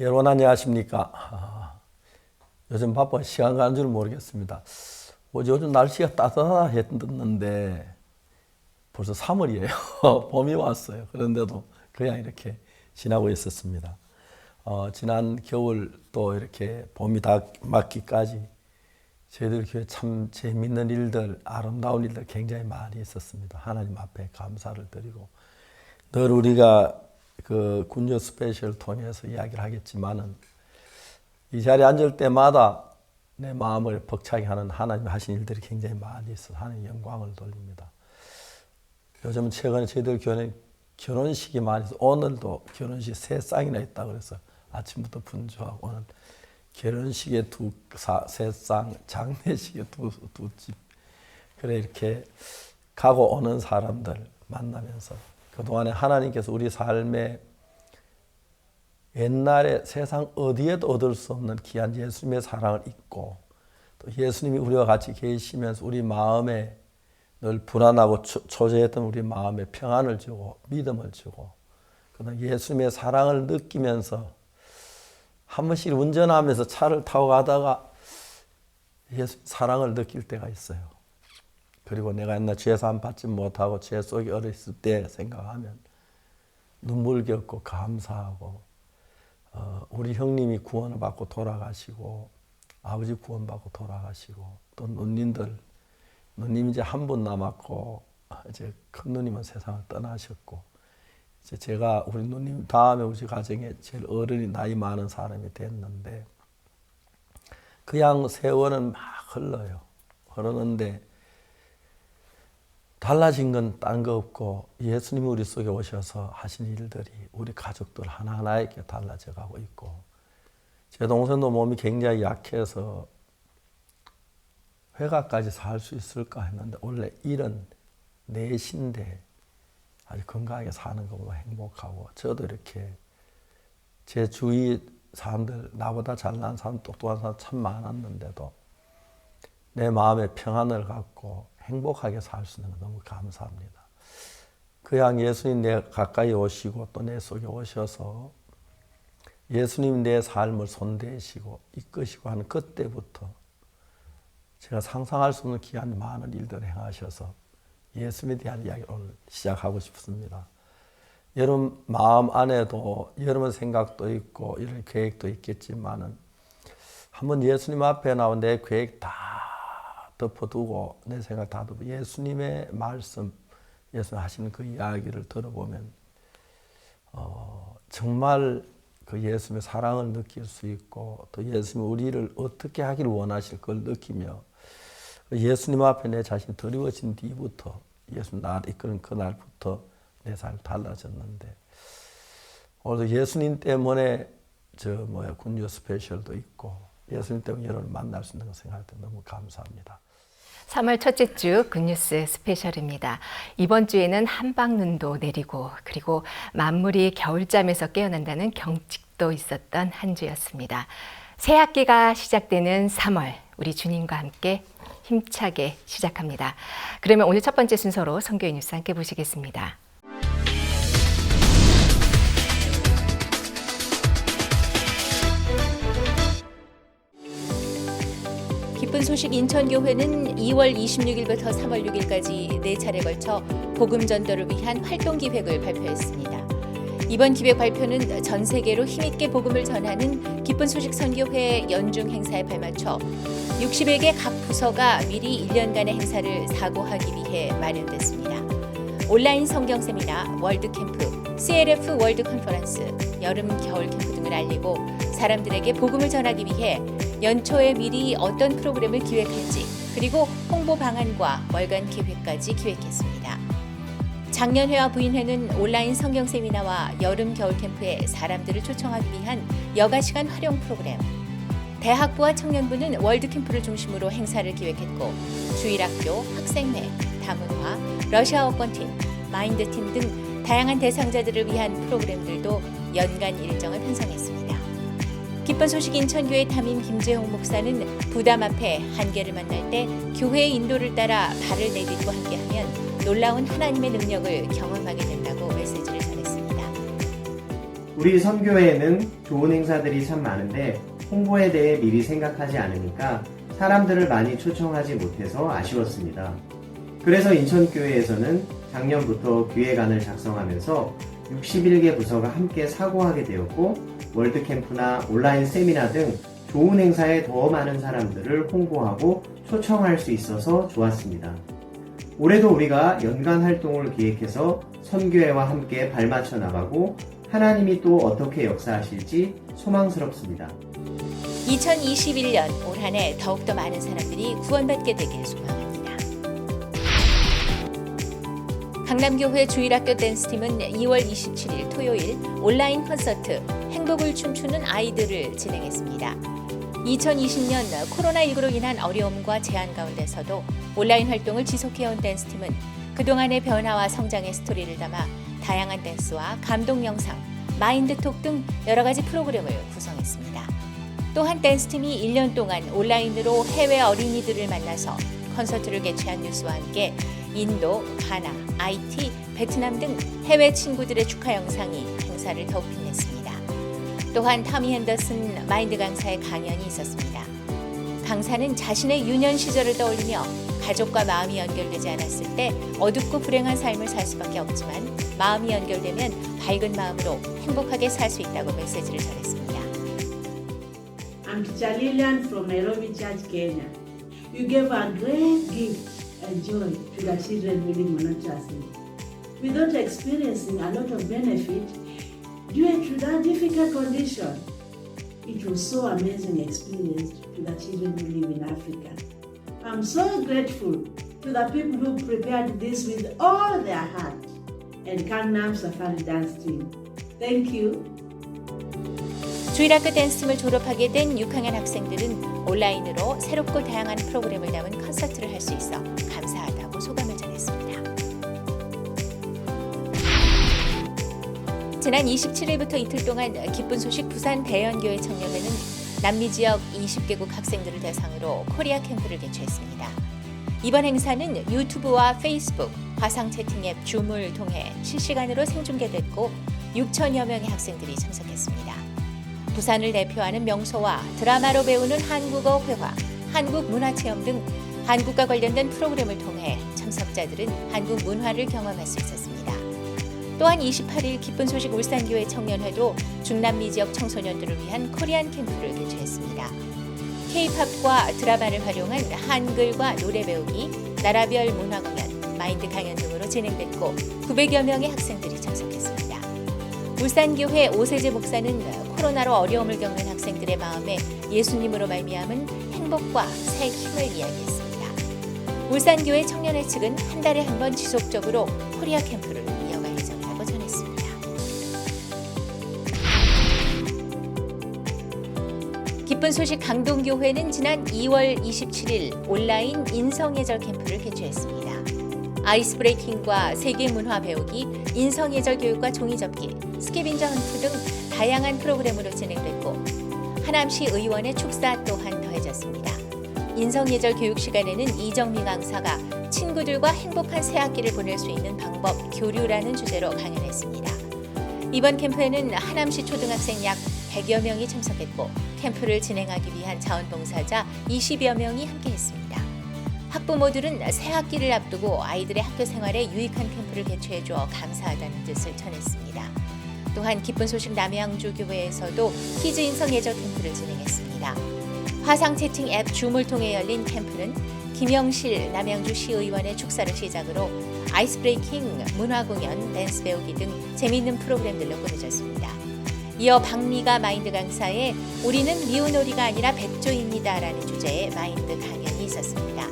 여러분 안녕하십니까? 요즘 바빠 시간 가는 줄 모르겠습니다. 요즘 날씨가 따뜻했는데 벌써 3월이에요. 봄이 왔어요. 그런데도 그냥 이렇게 지나고 있었습니다. 지난 겨울 또 이렇게 봄이 다 맞기까지 저희들 교회 참 재밌는 일들, 아름다운 일들 굉장히 많이 있었습니다. 하나님 앞에 감사를 드리고 늘 우리가 그 군요 스페셜 통해서 이야기를 하겠지만은 이 자리에 앉을 때마다 내 마음을 벅차게 하는 하나님 하신 일들이 굉장히 많이 있어서 하나님 영광을 돌립니다. 요즘 최근에 저희들 교회는 결혼식이 많이 있어서 오늘도 결혼식 3쌍이나 있다고 그래서 아침부터 분주하고 오늘 결혼식에 3쌍, 장례식에 두 집. 그래 이렇게 가고 오는 사람들 만나면서 그동안에 하나님께서 우리 삶에 옛날에 세상 어디에도 얻을 수 없는 귀한 예수님의 사랑을 잊고 또 예수님이 우리와 같이 계시면서 우리 마음에 늘 불안하고 초조했던 우리 마음에 평안을 주고 믿음을 주고 그다음 예수님의 사랑을 느끼면서 한 번씩 운전하면서 차를 타고 가다가 예수 사랑을 느낄 때가 있어요. 그리고 내가 옛날 죄사함 받지 못하고 죄 속에 어렸을 때 생각하면 눈물겹고 감사하고 우리 형님이 구원을 받고 돌아가시고 아버지 구원받고 돌아가시고 또 누님 이제 한 분 남았고 이제 큰 누님은 세상을 떠나셨고 이제 제가 우리 누님 다음에 우리 가정에 제일 어른이 나이 많은 사람이 됐는데 그냥 세월은 막 흐르는데 달라진 건 딴 거 없고 예수님이 우리 속에 오셔서 하신 일들이 우리 가족들 하나하나에게 달라져 가고 있고 제 동생도 몸이 굉장히 약해서 회가까지 살 수 있을까 했는데 원래 74인데 아주 건강하게 사는 것보다 행복하고 저도 이렇게 제 주위 사람들 나보다 잘난 사람 똑똑한 사람 참 많았는데도 내 마음에 평안을 갖고 행복하게 살 수 있는 거 너무 감사합니다. 그냥 예수님 내 가까이 오시고 또 내 속에 오셔서 예수님 내 삶을 손대시고 이끄시고 하는 그때부터 제가 상상할 수 없는 귀한 많은 일들을 행하셔서 예수님에 대한 이야기를 오늘 시작하고 싶습니다. 여러분 마음 안에도 여러분 생각도 있고 이런 계획도 있겠지만은 한번 예수님 앞에 나온 내 계획 다 덮어두고 내 생각 다 덮어 예수님의 말씀, 예수님 하시는 그 이야기를 들어보면 정말 그 예수님의 사랑을 느낄 수 있고 또 예수님이 우리를 어떻게 하기를 원하실 걸 느끼며 예수님 앞에 내 자신이 드리워진 뒤부터 예수님 나를 이끄는 그날부터 내 삶이 달라졌는데 오늘도 예수님 때문에 군요 스페셜도 있고 예수님 때문에 여러분을 만날 수 있는 걸 생각할 때 너무 감사합니다. 3월 첫째 주 굿뉴스 스페셜입니다. 이번 주에는 한방눈도 내리고 그리고 만물이 겨울잠에서 깨어난다는 경직도 있었던 한 주였습니다. 새 학기가 시작되는 3월 우리 주님과 함께 힘차게 시작합니다. 그러면 오늘 첫 번째 순서로 선교의 뉴스 함께 보시겠습니다. 기쁜 소식 인천교회는 2월 26일부터 3월 6일까지 4차례 걸쳐 복음 전도를 위한 활동 기획을 발표했습니다. 이번 기획 발표는 전 세계로 힘있게 복음을 전하는 기쁜 소식 선교회 연중 행사에 발맞춰 60여 개 각 부서가 미리 1년간의 행사를 사고하기 위해 마련됐습니다. 온라인 성경 세미나, 월드 캠프, CLF 월드 컨퍼런스, 여름 겨울 캠프 등을 알리고 사람들에게 복음을 전하기 위해 연초에 미리 어떤 프로그램을 기획할지 그리고 홍보 방안과 월간 기획까지 기획했습니다. 작년회와 부인회는 온라인 성경 세미나와 여름 겨울 캠프에 사람들을 초청하기 위한 여가시간 활용 프로그램, 대학부와 청년부는 월드 캠프를 중심으로 행사를 기획했고 주일학교, 학생회, 다문화, 러시아어권팀, 마인드팀 등 다양한 대상자들을 위한 프로그램들도 연간 일정을 편성했습니다. 기쁜 소식 인천교회 담임 김재홍 목사는 부담 앞에 한계를 만날 때 교회의 인도를 따라 발을 내딛고 함께하면 놀라운 하나님의 능력을 경험하게 된다고 메시지를 전했습니다. 우리 선교회에는 좋은 행사들이 참 많은데 홍보에 대해 미리 생각하지 않으니까 사람들을 많이 초청하지 못해서 아쉬웠습니다. 그래서 인천교회에서는 작년부터 기획안을 작성하면서 61개 부서가 함께 사고하게 되었고 월드캠프나 온라인 세미나 등 좋은 행사에 더 많은 사람들을 홍보하고 초청할 수 있어서 좋았습니다. 올해도 우리가 연간 활동을 기획해서 선교회와 함께 발맞춰 나가고 하나님이 또 어떻게 역사하실지 소망스럽습니다. 2021년 올 한 해 더욱더 많은 사람들이 구원받게 되길 소망합니다. 강남교회 주일학교 댄스팀은 2월 27일 토요일 온라인 콘서트 행복을 춤추는 아이들을 진행했습니다. 2020년 코로나19로 인한 어려움과 제한 가운데서도 온라인 활동을 지속해온 댄스팀은 그동안의 변화와 성장의 스토리를 담아 다양한 댄스와 감동 영상, 마인드톡 등 여러 가지 프로그램을 구성했습니다. 또한 댄스팀이 1년 동안 온라인으로 해외 어린이들을 만나서 콘서트를 개최한 뉴스와 함께 인도, 가나, IT, 베트남 등 해외 친구들의 축하 영상이 행사를 더욱 빛냈습니다. 또한 타미 핸더슨 마인드 강사의 강연이 있었습니다. 강사는 자신의 유년 시절을 떠올리며 가족과 마음이 연결되지 않았을 때 어둡고 불행한 삶을 살 수밖에 없지만 마음이 연결되면 밝은 마음으로 행복하게 살 수 있다고 메시지를 전했습니다. I'm Teacher Lillian from Nairobi Church, Kenya. You gave a great gift and joy to the children living monotonously, without experiencing a lot of benefit due to that difficult condition. It was so amazing experience to the children who live in Africa. I'm so grateful to the people who prepared this with all their heart and Gangnam Safari Dance Team. Thank you. 주일학교 댄스팀을 졸업하게 된 6학년 학생들은 온라인으로 새롭고 다양한 프로그램을 담은 콘서트를 할 수 있어 감사하다고 소감을 전했습니다. 지난 27일부터 이틀 동안 기쁜 소식 부산 대연교회 청년회는 남미 지역 20개국 학생들을 대상으로 코리아 캠프를 개최했습니다. 이번 행사는 유튜브와 페이스북, 화상 채팅 앱 줌을 통해 실시간으로 생중계됐고 6천여 명의 학생들이 참석했습니다. 부산을 대표하는 명소와 드라마로 배우는 한국어 회화, 한국 문화체험 등 한국과 관련된 프로그램을 통해 참석자들은 한국 문화를 경험할 수 있었습니다. 또한 28일 기쁜 소식 울산교회 청년회도 중남미 지역 청소년들을 위한 코리안 캠프를 개최했습니다. K-팝과 드라마를 활용한 한글과 노래 배우기, 나라별 문화 공연, 마인드 강연 등으로 진행됐고 900여 명의 학생들이 참석했습니다. 울산교회 오세재 목사는 코로나로 어려움을 겪는 학생들의 마음에 예수님으로 말미암은 행복과 새 힘을 이야기했습니다. 울산교회 청년회 측은 한 달에 한 번 지속적으로 코리아 캠프를 이어갈 예정이라고 전했습니다. 기쁜 소식 강동교회는 지난 2월 27일 온라인 인성예절 캠프를 개최했습니다. 아이스 브레이킹과 세계 문화 배우기, 인성예절 교육과 종이접기, 스캐빈저 헌트 등 다양한 프로그램으로 진행됐고 하남시 의원의 축사 또한 더해졌습니다. 인성예절 교육 시간에는 이정미 강사가 친구들과 행복한 새학기를 보낼 수 있는 방법, 교류라는 주제로 강연했습니다. 이번 캠프에는 하남시 초등학생 약 100여 명이 참석했고 캠프를 진행하기 위한 자원봉사자 20여 명이 함께했습니다. 학부모들은 새학기를 앞두고 아이들의 학교 생활에 유익한 캠프를 개최해줘 감사하다는 뜻을 전했습니다. 또한 기쁜 소식 남양주 교회에서도 키즈 인성 예절 캠프를 진행했습니다. 화상 채팅 앱 줌을 통해 열린 캠프는 김영실 남양주 시의원의 축사를 시작으로 아이스 브레이킹, 문화 공연, 댄스 배우기 등 재미있는 프로그램들로 꾸며졌습니다. 이어 박미가 마인드 강사의 우리는 미운오리가 아니라 백조입니다라는 주제의 마인드 강연이 있었습니다.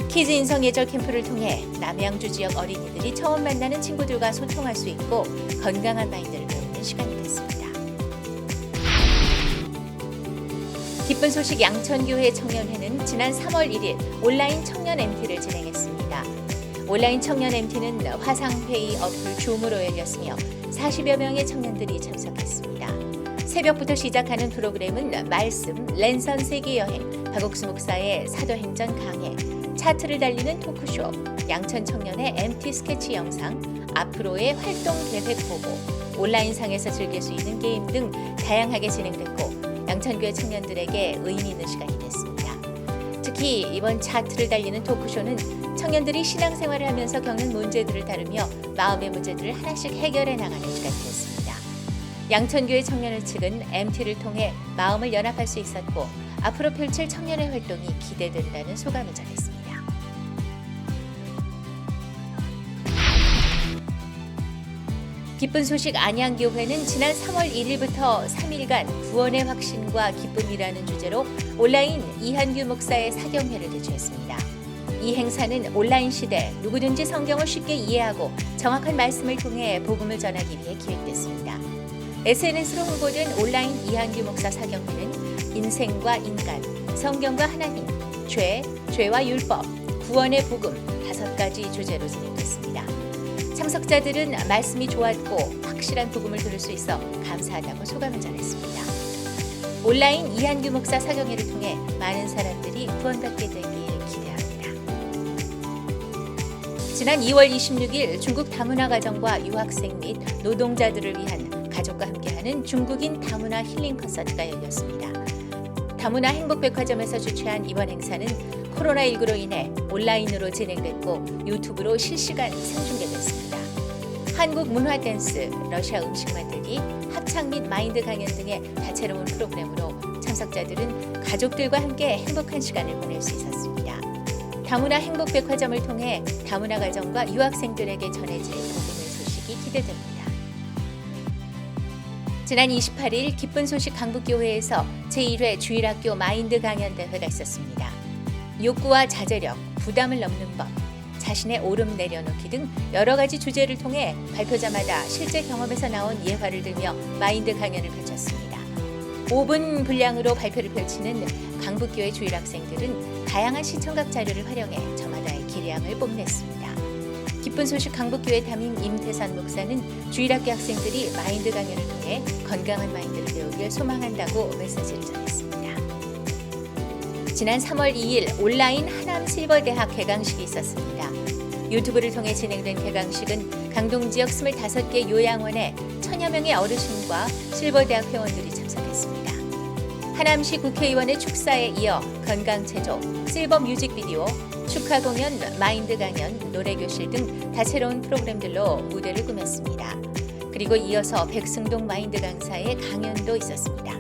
키즈 인성 예절 캠프를 통해 남양주 지역 어린이들이 처음 만나는 친구들과 소통할 수 있고 건강한 마인드를 배우는 시간이 됐습니다. 기쁜 소식 양천교회 청년회는 지난 3월 1일 온라인 청년 MT를 진행했습니다. 온라인 청년 MT는 화상회의 어플 줌으로 열렸으며 40여 명의 청년들이 참석했습니다. 새벽부터 시작하는 프로그램은 말씀, 랜선 세계여행, 박옥수 목사의 사도행전 강해, 차트를 달리는 토크쇼, 양천 청년의 MT 스케치 영상, 앞으로의 활동 계획 보고, 온라인상에서 즐길 수 있는 게임 등 다양하게 진행됐고 양천교회 청년들에게 의미 있는 시간이 됐습니다. 특히 이번 차트를 달리는 토크쇼는 청년들이 신앙생활을 하면서 겪는 문제들을 다루며 마음의 문제들을 하나씩 해결해 나가는 시간이 됐습니다. 양천교회 청년을 측은 MT를 통해 마음을 연합할 수 있었고 앞으로 펼칠 청년의 활동이 기대된다는 소감을 전했습니다. 기쁜 소식 안양교회는 지난 3월 1일부터 3일간 구원의 확신과 기쁨이라는 주제로 온라인 이한규 목사의 사경회를 개최했습니다. 이 행사는 온라인 시대 누구든지 성경을 쉽게 이해하고 정확한 말씀을 통해 복음을 전하기 위해 기획됐습니다. SNS로 홍보된 온라인 이한규 목사 사경회는 인생과 인간, 성경과 하나님, 죄와 율법, 구원의 복음 5가지 주제로 진행됐습니다. 참석자들은 말씀이 좋았고 확실한 복음을 들을 수 있어 감사하다고 소감을 전했습니다. 온라인 이한규 목사 사경회를 통해 많은 사람들이 구원받게 되길 기대합니다. 지난 2월 26일 중국 다문화 가정과 유학생 및 노동자들을 위한 가족과 함께하는 중국인 다문화 힐링 콘서트가 열렸습니다. 다문화 행복백화점에서 주최한 이번 행사는 코로나19로 인해 온라인으로 진행됐고 유튜브로 실시간 생중계됐습니다. 한국 문화 댄스, 러시아 음식 만들기, 합창 및 마인드 강연 등의 다채로운 프로그램으로 참석자들은 가족들과 함께 행복한 시간을 보낼 수 있었습니다. 다문화 행복백화점을 통해 다문화 가정과 유학생들에게 전해질 복음의 소식이 기대됩니다. 지난 28일 기쁜 소식 강북교회에서 제1회 주일학교 마인드 강연 대회가 있었습니다. 욕구와 자제력, 부담을 넘는 법, 자신의 오름 내려놓기 등 여러 가지 주제를 통해 발표자마다 실제 경험에서 나온 예화를 들며 마인드 강연을 펼쳤습니다. 5분 분량으로 발표를 펼치는 강북교회 주일학생들은 다양한 시청각 자료를 활용해 저마다의 기량을 뽐냈습니다. 기쁜 소식 강북교회 담임 임태산 목사는 주일학교 학생들이 마인드 강연을 통해 건강한 마인드를 배우길 소망한다고 메시지를 전했습니다. 지난 3월 2일 온라인 하남 실버대학 개강식이 있었습니다. 유튜브를 통해 진행된 개강식은 강동 지역 25개 요양원에 1000여 명의 어르신과 실버대학 회원들이 참석했습니다. 하남시 국회의원의 축사에 이어 건강체조, 실버 뮤직비디오, 축하 공연, 마인드 강연, 노래교실 등 다채로운 프로그램들로 무대를 꾸몄습니다. 그리고 이어서 백승동 마인드 강사의 강연도 있었습니다.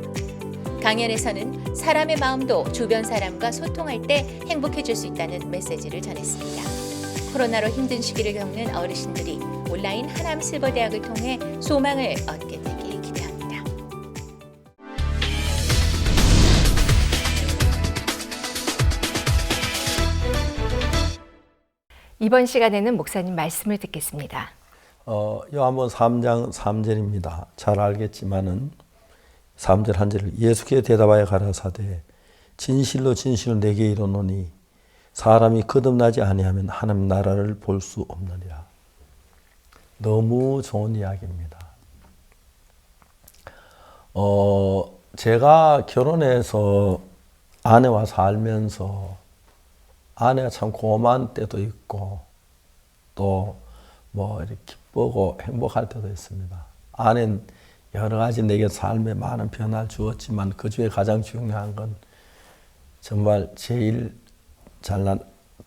강연에서는 사람의 마음도 주변 사람과 소통할 때 행복해질 수 있다는 메시지를 전했습니다. 코로나로 힘든 시기를 겪는 어르신들이 온라인 하남 실버대학을 통해 소망을 얻게 되길 기대합니다. 이번 시간에는 목사님 말씀을 듣겠습니다. 요한복음 3장 3절입니다. 잘 알겠지만은 3절 한 절을 예수께 대답하여 가라사대 진실로 진실로 내게 이르노니 사람이 거듭나지 아니하면 하나님 나라를 볼 수 없느니라. 너무 좋은 이야기입니다. 제가 결혼해서 아내와 살면서 아내가 참 고마운 때도 있고 또 뭐 이렇게 기쁘고 행복할 때도 있습니다. 아내는 여러 가지 내게 삶에 많은 변화를 주었지만 그 중에 가장 중요한 건 정말 제일 잘난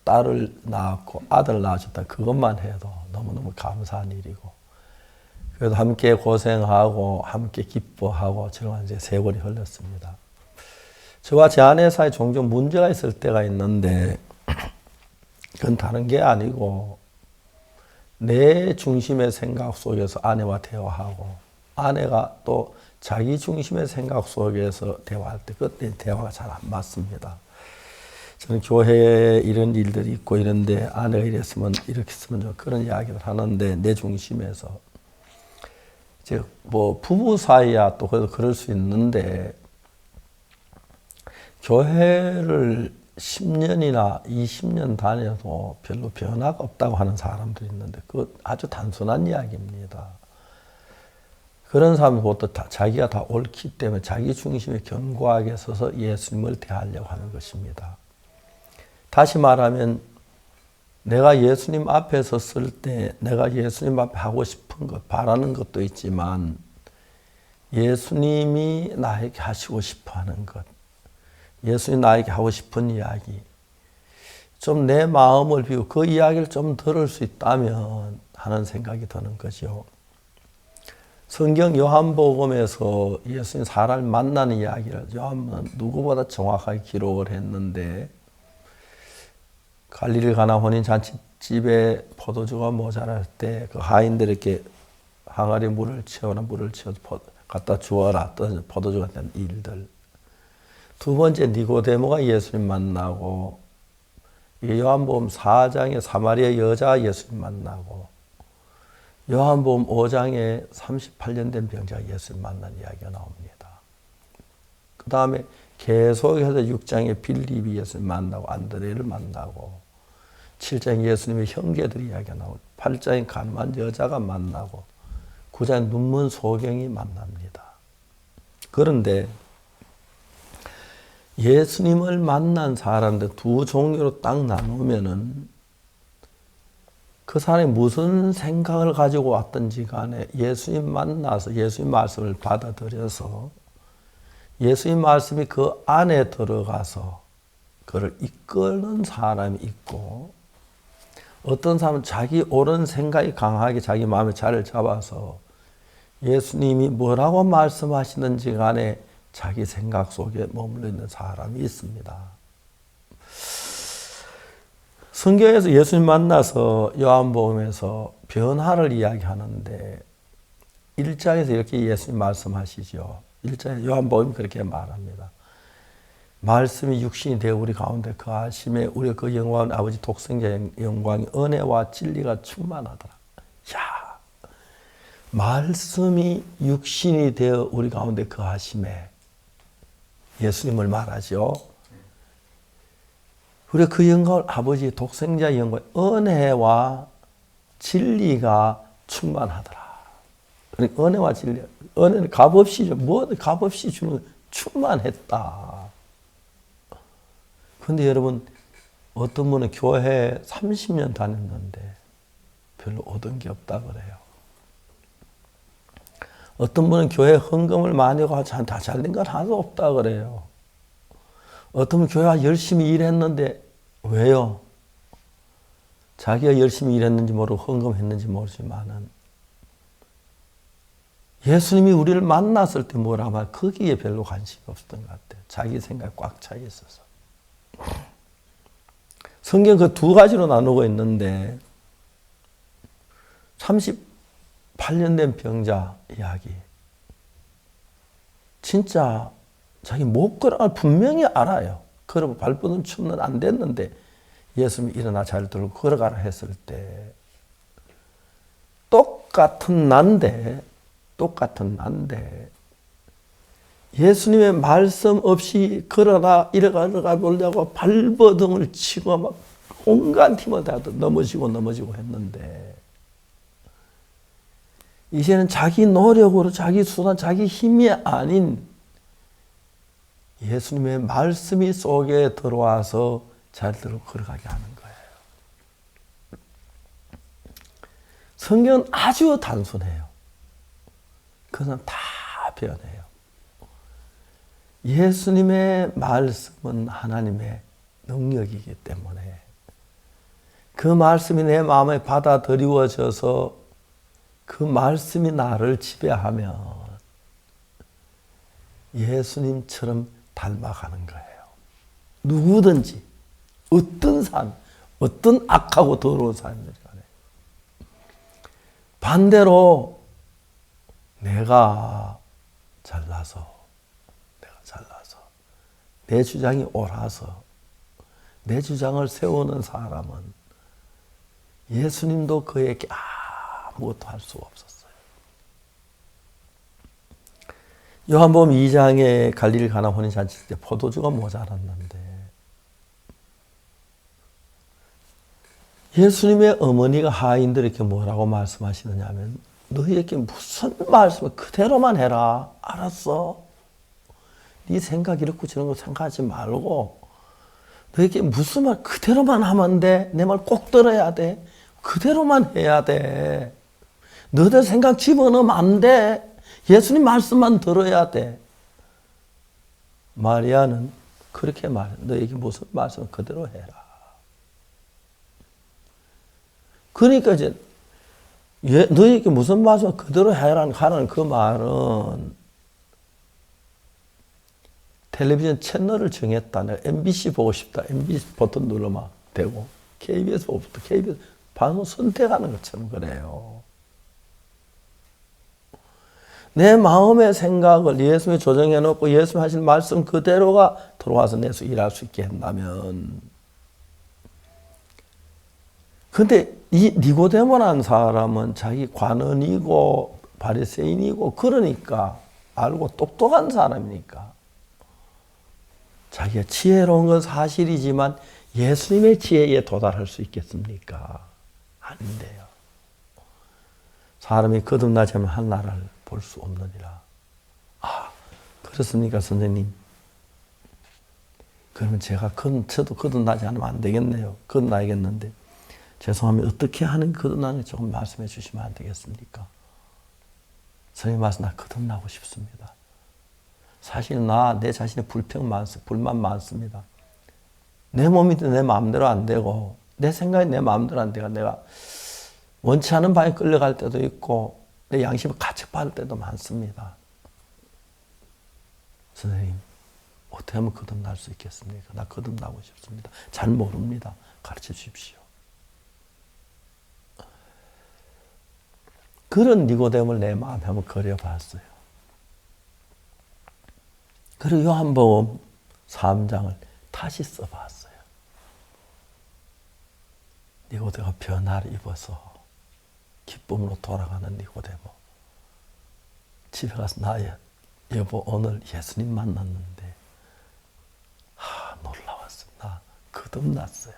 딸을 낳았고 아들 낳아줬다. 그것만 해도 너무너무 감사한 일이고 그래도 함께 고생하고 함께 기뻐하고 정말 이제 세월이 흘렀습니다. 저와 제 아내 사이에 종종 문제가 있을 때가 있는데 그건 다른 게 아니고 내 중심의 생각 속에서 아내와 대화하고 아내가 또 자기 중심의 생각 속에서 대화할 때 그때 대화가 잘 안 맞습니다. 저는 교회에 이런 일들이 있고 이런데 아내가 이랬으면 이렇게 했으면 좀 그런 이야기를 하는데 내 중심에서 이제 뭐 부부 사이야 또 그럴 수 있는데 교회를 10년이나 20년 다녀도 별로 변화가 없다고 하는 사람들이 있는데 그거 아주 단순한 이야기입니다. 그런 사람은 보통 자기가 다 옳기 때문에 자기 중심에 견고하게 서서 예수님을 대하려고 하는 것입니다. 다시 말하면 내가 예수님 앞에 섰을 때 내가 예수님 앞에 하고 싶은 싶은 것, 바라는 것도 있지만 예수님이 나에게 하시고 싶어 하는 것, 예수님이 나에게 하고 싶은 이야기, 좀 내 마음을 비우고 그 이야기를 좀 들을 수 있다면 하는 생각이 드는 거죠. 성경 요한복음에서 예수님 사람을 만나는 이야기를 요한은 누구보다 정확하게 기록을 했는데, 갈릴리 가나 혼인잔치집에 포도주가 모자랄 때 그 하인들에게 항아리에 물을 채워서 갖다 주어라, 포도주가 된 일들. 두 번째, 니고데모가 예수님 만나고, 이게 요한복음 4장에 사마리아 여자 예수님 만나고, 요한복음 5장에 38년 된 병자가 예수님 만난 이야기가 나옵니다. 그 다음에 계속해서 6장에 빌립이 예수님 만나고 안드레를 만나고, 7장에 예수님의 형제들이 이야기가 나오고, 8장에 가늠한 여자가 만나고, 9장에 눈먼 소경이 만납니다. 그런데 예수님을 만난 사람들 두 종류로 딱 나누면은 그 사람이 무슨 생각을 가지고 왔든지 간에 예수님 만나서 예수님 말씀을 받아들여서 예수님 말씀이 그 안에 들어가서 그를 이끄는 사람이 있고, 어떤 사람은 자기 옳은 생각이 강하게 자기 마음에 자리를 잡아서 예수님이 뭐라고 말씀하시는지 간에 자기 생각 속에 머물러 있는 사람이 있습니다. 성경에서 예수님 만나서 요한복음에서 변화를 이야기하는데 1장에서 이렇게 예수님 말씀하시죠. 1장에 요한복음이 그렇게 말합니다. 말씀이 육신이 되어 우리 가운데 거하심에 우리 그 영광은 아버지 독생자 영광이 은혜와 진리가 충만하더라. 야, 말씀이 육신이 되어 우리 가운데 거하심에 예수님을 말하죠. 우리 그 영광을 아버지 독생자 영광, 은혜와 진리가 충만하더라. 그러니까 은혜와 진리, 은혜는 값없이 줘. 뭐 값없이 주는 충만했다. 그런데 여러분, 어떤 분은 교회 30년 다녔는데 별로 얻은 게 없다 그래요. 어떤 분은 교회 헌금을 많이 하고 다 잘된 건 하나도 없다 그래요. 어떤 분은 교회가 열심히 일했는데 왜요? 자기가 열심히 일했는지 모르고 헌금했는지 모르지만은 예수님이 우리를 만났을 때 뭐라 하면 거기에 별로 관심이 없었던 것 같아요. 자기 생각이 꽉 차 있어서. 성경 그 두 가지로 나누고 있는데 38년 된 병자 이야기. 진짜 자기 못 걸어갈 분명히 알아요. 그러고 발버둥 치면 안 됐는데 예수님이 일어나 잘 들고 걸어가라 했을 때 똑같은 난데 예수님의 말씀 없이 걸어라 일어가 보려고 발버둥을 치고 막 온갖 힘을 다해도 넘어지고 했는데 이제는 자기 노력으로 자기 수단 자기 힘이 아닌 예수님의 말씀이 속에 들어와서 잘 들어 걸어가게 하는 거예요. 성경은 아주 단순해요. 그것은 다 변해요. 예수님의 말씀은 하나님의 능력이기 때문에 그 말씀이 내 마음에 받아들여져서 그 말씀이 나를 지배하면 예수님처럼 닮아가는 거예요. 누구든지 어떤 삶, 어떤 악하고 더러운 삶이든지 간에 반대로 내가 잘나서 내 주장이 옳아서 내 주장을 세우는 사람은 예수님도 그에게 아무것도 할 수가 없었어요. 요한복음 2장에 갈릴리 가나 혼인잔치 때 포도주가 모자랐는데 예수님의 어머니가 하인들에게 뭐라고 말씀하시느냐 하면 너희에게 무슨 말씀을 그대로만 해라. 알았어? 네 생각 이렇고 저런 거 생각하지 말고 너에게 무슨 말 그대로만 하면 돼. 내 말 꼭 들어야 돼. 그대로만 해야 돼. 너들 생각 집어넣으면 안 돼. 예수님 말씀만 들어야 돼. 마리아는 그렇게 말해. 너에게 무슨 말씀 그대로 해라. 그러니까 이제 너에게 무슨 말씀 그대로 해라 하는 그 말은 텔레비전 채널을 정했다. 내가 MBC 보고 싶다. MBC 버튼 누르면 되고 KBS 보고 싶다. KBS 방송 선택하는 것처럼 그래요. 내 마음의 생각을 예수님이 조정해 놓고 예수님 하신 말씀 그대로가 들어와서 내 수 일할 수 있게 한다면 근데 이 니고데모라는 사람은 자기 관원이고 바리새인이고 그러니까 알고 똑똑한 사람이니까 자기가 지혜로운 건 사실이지만 예수님의 지혜에 도달할 수 있겠습니까? 아닌데요. 사람이 거듭나지 않으면 하나를 볼 수 없느니라. 아, 그렇습니까, 선생님? 그러면 저도 거듭나지 않으면 안 되겠네요. 거듭나야겠는데. 죄송하면 어떻게 하는 거듭나는지 조금 말씀해 주시면 안 되겠습니까? 선생님 말씀 나 거듭나고 싶습니다. 사실 내 자신의 불만 많습니다. 내 몸이 내 마음대로 안 되고 내 생각이 내 마음대로 안 되고 내가 원치 않은 방에 끌려갈 때도 있고 내 양심을 가책받을 때도 많습니다. 선생님 어떻게 하면 거듭날 수 있겠습니까? 나 거듭나고 싶습니다. 잘 모릅니다. 가르쳐 주십시오. 그런 니고데모를 내 마음에 한번 그려봤어요. 그리고 요한복음 3장을 다시 써봤어요. 니고데모가 변화를 입어서 기쁨으로 돌아가는 니고데모. 집에 가서 여보 오늘 예수님 만났는데 놀라웠어. 나 거듭났어요.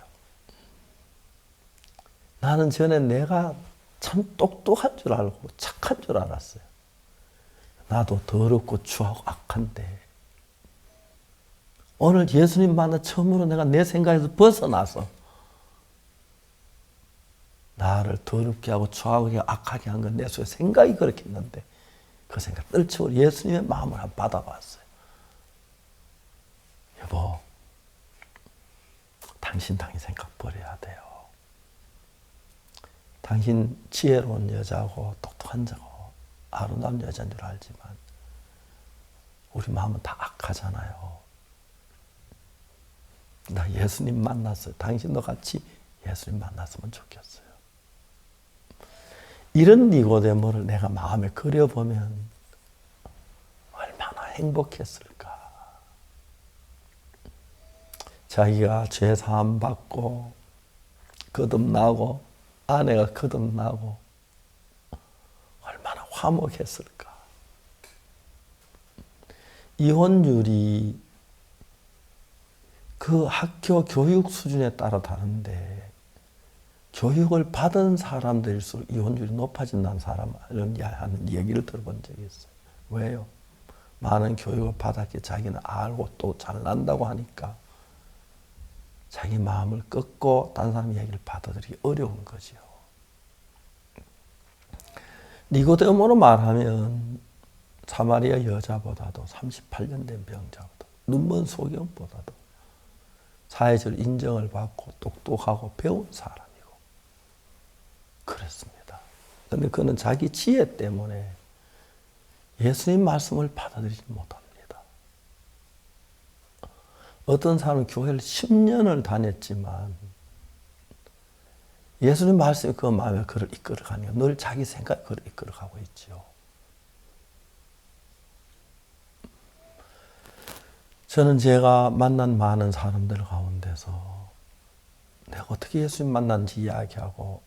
나는 전에 내가 참 똑똑한 줄 알고 착한 줄 알았어요. 나도 더럽고 추하고 악한데 오늘 예수님 만나 처음으로 내가 내 생각에서 벗어나서 나를 더럽게 하고 추하게 악하게 한 건 내 속에 생각이 그렇게 했는데 그 생각 떨치고 예수님의 마음을 한번 받아봤어요. 여보, 당신 생각 버려야 돼요. 당신 지혜로운 여자고 똑똑한 자고 아름다운 여자인 줄 알지만 우리 마음은 다 악하잖아요. 나 예수님 만났어요. 당신도 같이 예수님 만났으면 좋겠어요. 이런 니고데모를 내가 마음에 그려보면 얼마나 행복했을까. 자기가 죄 사함 받고 거듭나고 아내가 거듭나고 얼마나 화목했을까. 이혼율이 그 학교 교육 수준에 따라 다른데 교육을 받은 사람들일수록 이혼율이 높아진다는 하는 얘기를 들어본 적이 있어요. 왜요? 많은 교육을 받았기에 자기는 알고 또 잘난다고 하니까 자기 마음을 꺾고 다른 사람 얘기를 받아들이기 어려운 거죠. 니고데모로 말하면 사마리아 여자보다도 38년 된 병자보다 눈먼 소경보다도 사회적 인정을 받고 똑똑하고 배운 사람이고 그랬습니다. 그런데 그는 자기 지혜 때문에 예수님 말씀을 받아들이지 못합니다. 어떤 사람은 교회를 10년을 다녔지만 예수님 말씀이 그 마음에 그를 이끌어가니까 늘 자기 생각이 그를 이끌어가고 있죠. 저는 제가 만난 많은 사람들 가운데서 내가 어떻게 예수님 만났는지 이야기하고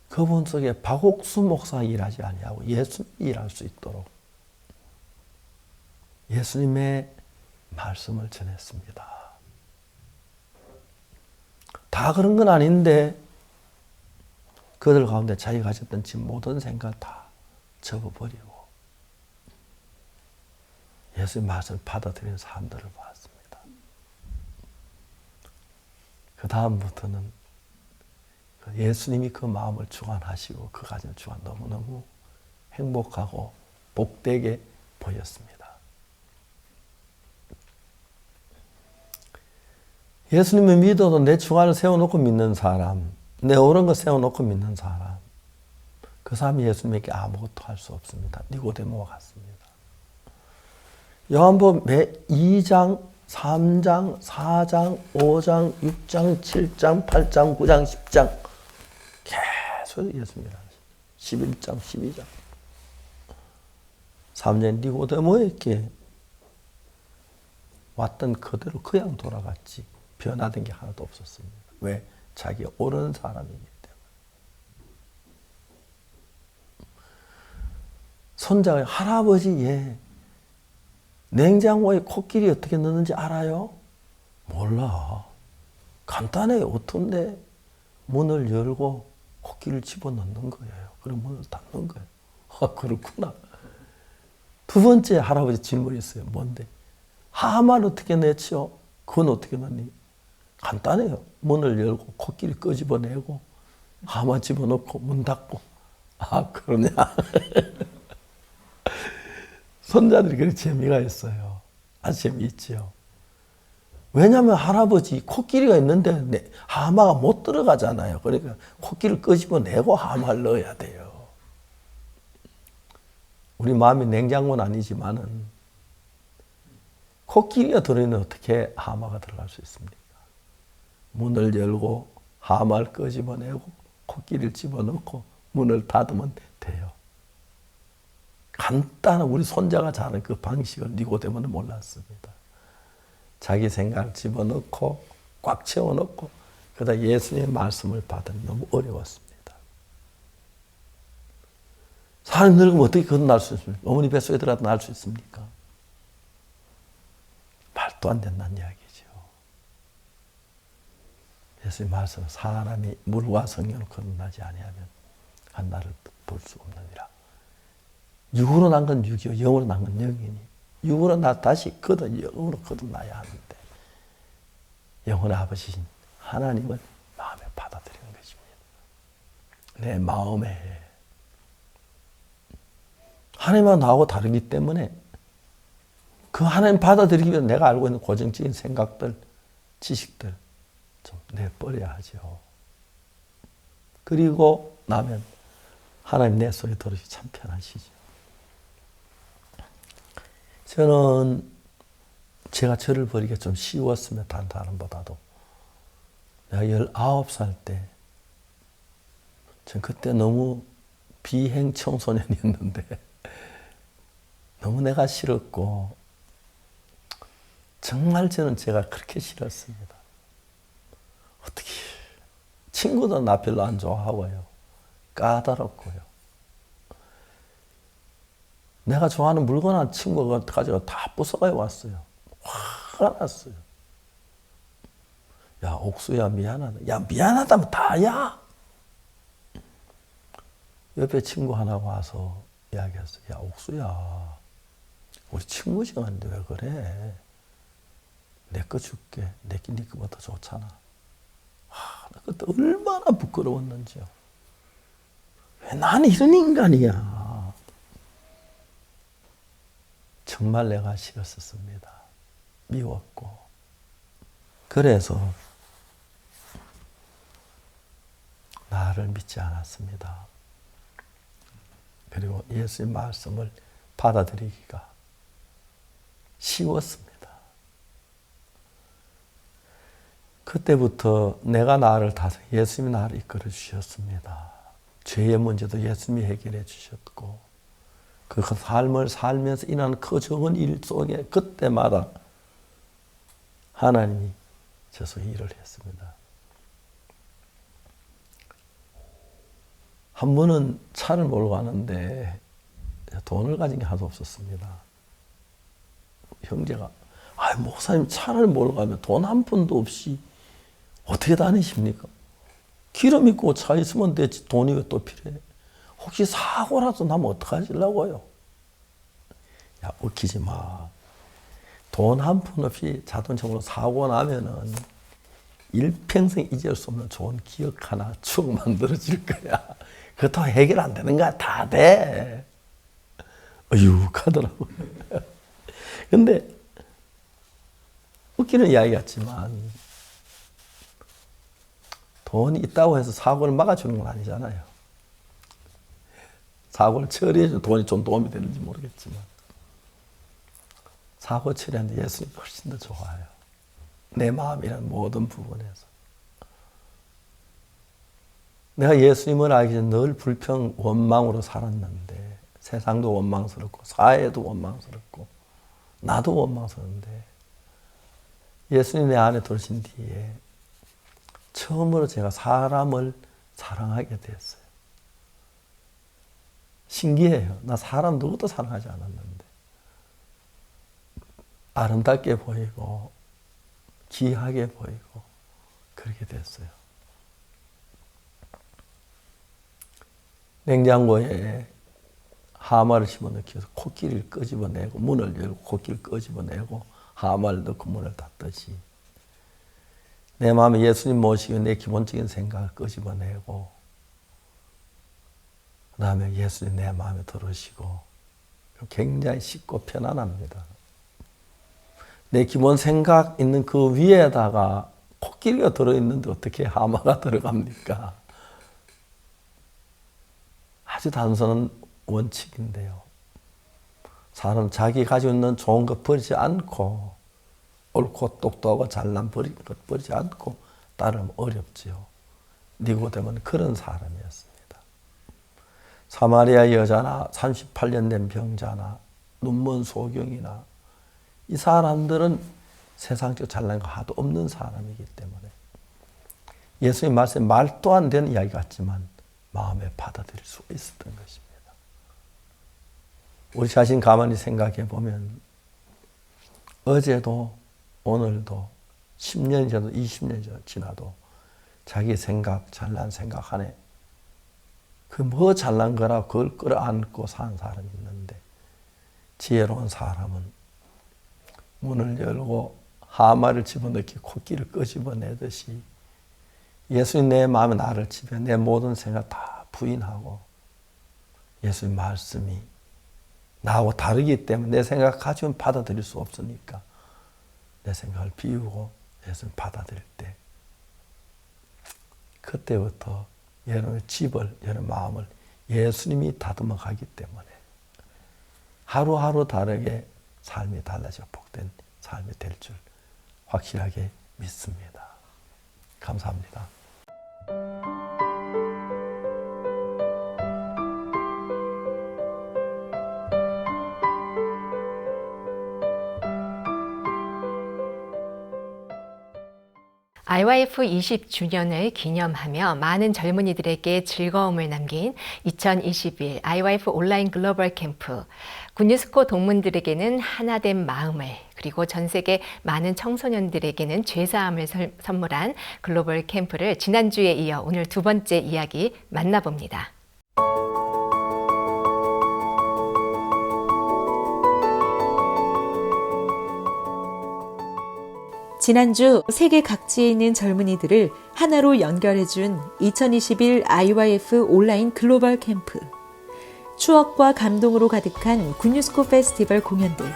그분 속에 박옥수 목사 일하지 아니하고 예수님 일할 수 있도록 예수님의 말씀을 전했습니다. 다 그런 건 아닌데 그들 가운데 자기가 가졌던 지금 모든 생각을 다 접어버리고 예수님 말씀을 받아들이는 사람들을 봤습니다. 그 다음부터는 예수님이 그 마음을 주관하시고 그 가정을 주관 너무너무 행복하고 복되게 보였습니다. 예수님을 믿어도 내 주관을 세워놓고 믿는 사람, 내 옳은 거 세워놓고 믿는 사람, 그 사람이 예수님에게 아무것도 할 수 없습니다. 니고데모와 같습니다. 요한복음 2장, 3장, 4장, 5장, 6장, 7장, 8장, 9장, 10장 계속 예수님이라 11장, 12장 3년 니고데모에게 왔던 그대로 그냥 돌아갔지 변화된 게 하나도 없었습니다. 왜? 자기가 옳은 사람이기 때문에. 손자가 할아버지 얘 냉장고에 코끼리 어떻게 넣는지 알아요? 몰라. 간단해요. 어떤데 문을 열고 코끼리를 집어넣는 거예요. 그리고 문을 닫는 거예요. 아, 그렇구나. 두 번째 할아버지 질문이 있어요. 뭔데? 하만 어떻게 내쳐? 그건 어떻게 넣니? 간단해요. 문을 열고 코끼리 끄집어내고 하만 집어넣고 문 닫고. 아, 그러냐? 손자들이 그렇게 재미가 있어요. 아주 재미있지요. 왜냐하면 할아버지 코끼리가 있는데 하마가 못 들어가잖아요. 그러니까 코끼리를 끄집어내고 하마를 넣어야 돼요. 우리 마음이 냉장고는 아니지만은 코끼리가 들어있는 어떻게 하마가 들어갈 수 있습니까? 문을 열고 하마를 끄집어내고 코끼리를 집어넣고 문을 닫으면 돼요. 간단한 우리 손자가 잘하는 그 방식을 니고데모는 몰랐습니다. 자기 생각을 집어넣고 꽉 채워넣고 그러다 예수님의 말씀을 받으니 너무 어려웠습니다. 사람이 늙으면 어떻게 그건 날 수 있습니까? 어머니 뱃속에 들어가도 날 수 있습니까? 말도 안 된다는 이야기죠. 예수님 말씀은 사람이 물과 성령으로 거듭나지 아니하면 하나를 볼 수 없느니라. 육으로 난 건 육이요, 영으로 난 건 영이니. 육으로 나 다시 영으로 거듭나야 하는데 영혼의 아버지신 하나님을 마음에 받아들이는 것입니다. 내 마음에 하나님과 나하고 다르기 때문에 그 하나님 받아들이기 위해서 내가 알고 있는 고정적인 생각들, 지식들 좀 내버려야 하죠. 그리고 나면 하나님 내 속에 들어오시 참 편하시죠. 저는 제가 저를 버리기가 좀 쉬웠으면 다른 사람보다도 내가 19살 때 전 그때 너무 비행 청소년이었는데 너무 내가 싫었고 정말 저는 제가 그렇게 싫었습니다. 어떻게 친구도 나 별로 안 좋아하고요. 까다롭고요. 내가 좋아하는 물건 한 친구가 가지고 다 부숴가 왔어요. 화가 났어요. 야, 옥수야 미안하다. 야, 미안하다면 다야. 옆에 친구 하나 와서 이야기했어요. 야, 옥수야. 우리 친구 시간인데 왜 그래? 내 거 줄게. 내게 네 거보다 좋잖아. 나 그때 얼마나 부끄러웠는지요. 왜 나는 이런 인간이야. 정말 내가 싫었었습니다. 미웠고. 그래서 나를 믿지 않았습니다. 그리고 예수의 말씀을 받아들이기가 쉬웠습니다. 그때부터 내가 나를 다스 예수님이 나를 이끌어 주셨습니다. 죄의 문제도 예수님이 해결해 주셨고 그 삶을 살면서 일어나는 그 적은 일 속에 그때마다 하나님이 저 속에 일을 했습니다. 한 번은 차를 몰고 가는데 돈을 가진 게 하나도 없었습니다. 형제가 목사님 차를 몰고 가면 돈 한 푼도 없이 어떻게 다니십니까? 기름 있고 차 있으면 되지 돈이 왜 또 필요해? 혹시 사고라도 나면 어떡하시려고요? 야, 웃기지 마. 돈 한 푼 없이 자동차로 사고 나면은 일평생 잊을 수 없는 좋은 기억 하나, 추억 만들어질 거야. 그것도 해결 안 되는 거야. 다 돼. 어휴하더라고. 근데 웃기는 이야기 같지만 돈이 있다고 해서 사고를 막아주는 건 아니잖아요. 사고를 처리해주는 돈이 좀 도움이 되는지 모르겠지만 사고 처리하는데 예수님이 훨씬 더 좋아요. 내 마음이라는 모든 부분에서. 내가 예수님을 알기 전에 늘 불평, 원망으로 살았는데 세상도 원망스럽고 사회도 원망스럽고 나도 원망스러운데 예수님 내 안에 들어오신 뒤에 처음으로 제가 사람을 사랑하게 됐어요. 신기해요. 나 사람 누구도 사랑하지 않았는데 아름답게 보이고 귀하게 보이고 그렇게 됐어요. 냉장고에 하마를 집어넣기 위해서 코끼리를 끄집어내고 문을 열고 코끼리를 끄집어내고 하마를 넣고 문을 닫듯이 내 마음에 예수님 모시고 내 기본적인 생각을 끄집어내고 그 다음에 예수님 내 마음에 들어오시고 굉장히 쉽고 편안합니다. 내 기본 생각 있는 그 위에다가 코끼리가 들어있는데 어떻게 하마가 들어갑니까? 아주 단순한 원칙인데요. 사람 자기 가지고 있는 좋은 것 버리지 않고 옳고 똑똑하고 잘난 것 버리지 않고 따르면 어렵지요. 니고데모는 그런 사람이었습니다. 사마리아 여자나 38년 된 병자나 눈먼 소경이나 이 사람들은 세상적 잘난 거 하나도 없는 사람이기 때문에 예수님 말씀에 말도 안 되는 이야기 같지만 마음에 받아들일 수가 있었던 것입니다. 우리 자신 가만히 생각해 보면 어제도 오늘도 10년이 지나도 20년이 지나도 자기 생각, 잘난 생각 안에 그 뭐 잘난 거라 그걸 끌어안고 사는 사람이 있는데 지혜로운 사람은 문을 열고 하마를 집어넣기 코끼리를 끄집어내듯이 예수님 내 마음에 나를 집에 내 모든 생각 다 부인하고 예수님 말씀이 나하고 다르기 때문에 내 생각 가지고는 받아들일 수 없으니까 내 생각을 비우고 예수님 받아들일 때 그때부터 여러분의 집을, 여러분의 마음을 예수님이 다듬어 가기 때문에 하루하루 다르게 삶이 달라져 복된 삶이 될 줄 확실하게 믿습니다. 감사합니다. IYF 20주년을 기념하며 많은 젊은이들에게 즐거움을 남긴 2021 IYF 온라인 글로벌 캠프. 굿뉴스코 동문들에게는 하나된 마음을, 그리고 전 세계 많은 청소년들에게는 죄사함을 선물한 글로벌 캠프를 지난주에 이어 오늘 두 번째 이야기 만나봅니다. 지난주 세계 각지에 있는 젊은이들을 하나로 연결해준 2021 IYF 온라인 글로벌 캠프. 추억과 감동으로 가득한 굿뉴스코 페스티벌 공연들,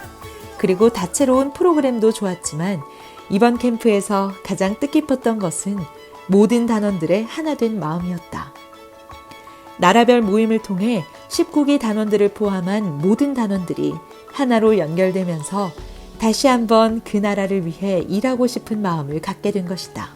그리고 다채로운 프로그램도 좋았지만 이번 캠프에서 가장 뜻깊었던 것은 모든 단원들의 하나된 마음이었다. 나라별 모임을 통해 19개 단원들을 포함한 모든 단원들이 하나로 연결되면서 다시 한번 그 나라를 위해 일하고 싶은 마음을 갖게 된 것이다.